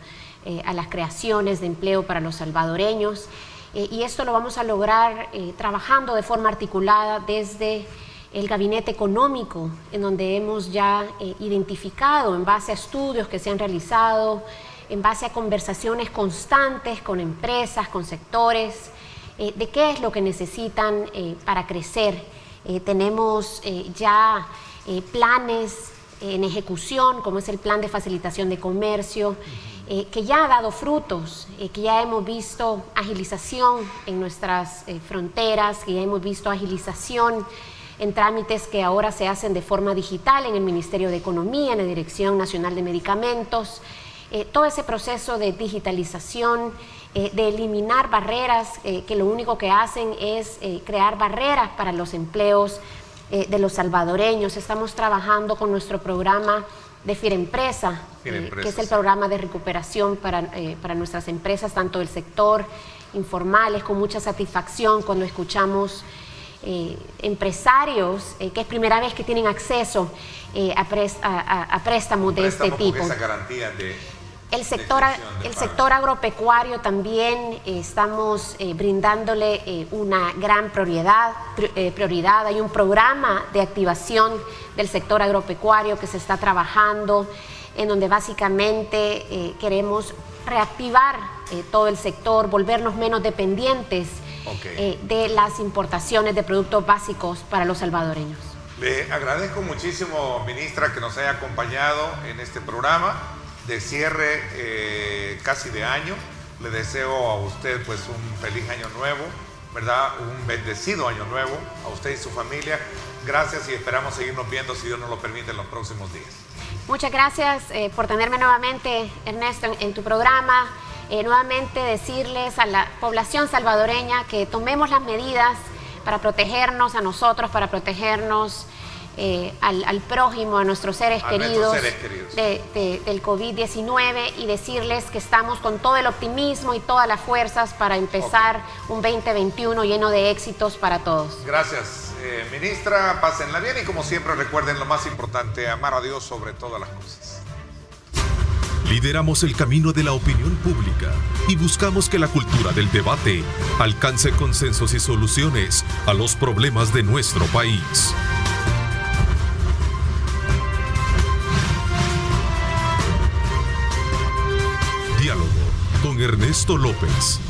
a las creaciones de empleo para los salvadoreños. Y esto lo vamos a lograr trabajando de forma articulada desde el gabinete económico, en donde hemos ya identificado, en base a estudios que se han realizado, en base a conversaciones constantes con empresas, con sectores, de qué es lo que necesitan para crecer. Tenemos ya planes en ejecución, como es el plan de facilitación de comercio, que ya ha dado frutos, que ya hemos visto agilización en nuestras fronteras, que ya hemos visto agilización en trámites que ahora se hacen de forma digital en el Ministerio de Economía, en la Dirección Nacional de Medicamentos. Todo ese proceso de digitalización, de eliminar barreras que lo único que hacen es crear barreras para los empleos de los salvadoreños. Estamos trabajando con nuestro programa de Firempresa, que es el programa de recuperación para nuestras empresas, tanto del sector informal. Es con mucha satisfacción cuando escuchamos empresarios que es primera vez que tienen acceso a préstamos de este tipo. Con esa garantía el sector agropecuario también estamos brindándole una gran prioridad. Hay un programa de activación del sector agropecuario que se está trabajando, en donde básicamente queremos reactivar todo el sector, volvernos menos dependientes de las importaciones de productos básicos para los salvadoreños. Le agradezco muchísimo, ministra, que nos haya acompañado en este programa de cierre casi de año. Le deseo a usted pues un feliz año nuevo, ¿verdad? Un bendecido año nuevo a usted y su familia. Gracias y esperamos seguirnos viendo, si Dios nos lo permite, en los próximos días. Muchas gracias por tenerme nuevamente, Ernesto, en tu programa. Nuevamente decirles a la población salvadoreña que tomemos las medidas para protegernos a nosotros, para protegernos al prójimo, a nuestros seres queridos, del COVID-19, y decirles que estamos con todo el optimismo y todas las fuerzas para empezar un 2021 lleno de éxitos para todos. Gracias, ministra, pásenla bien y como siempre recuerden lo más importante, amar a Dios sobre todas las cosas. Lideramos el camino de la opinión pública y buscamos que la cultura del debate alcance consensos y soluciones a los problemas de nuestro país. Diálogo con Ernesto López.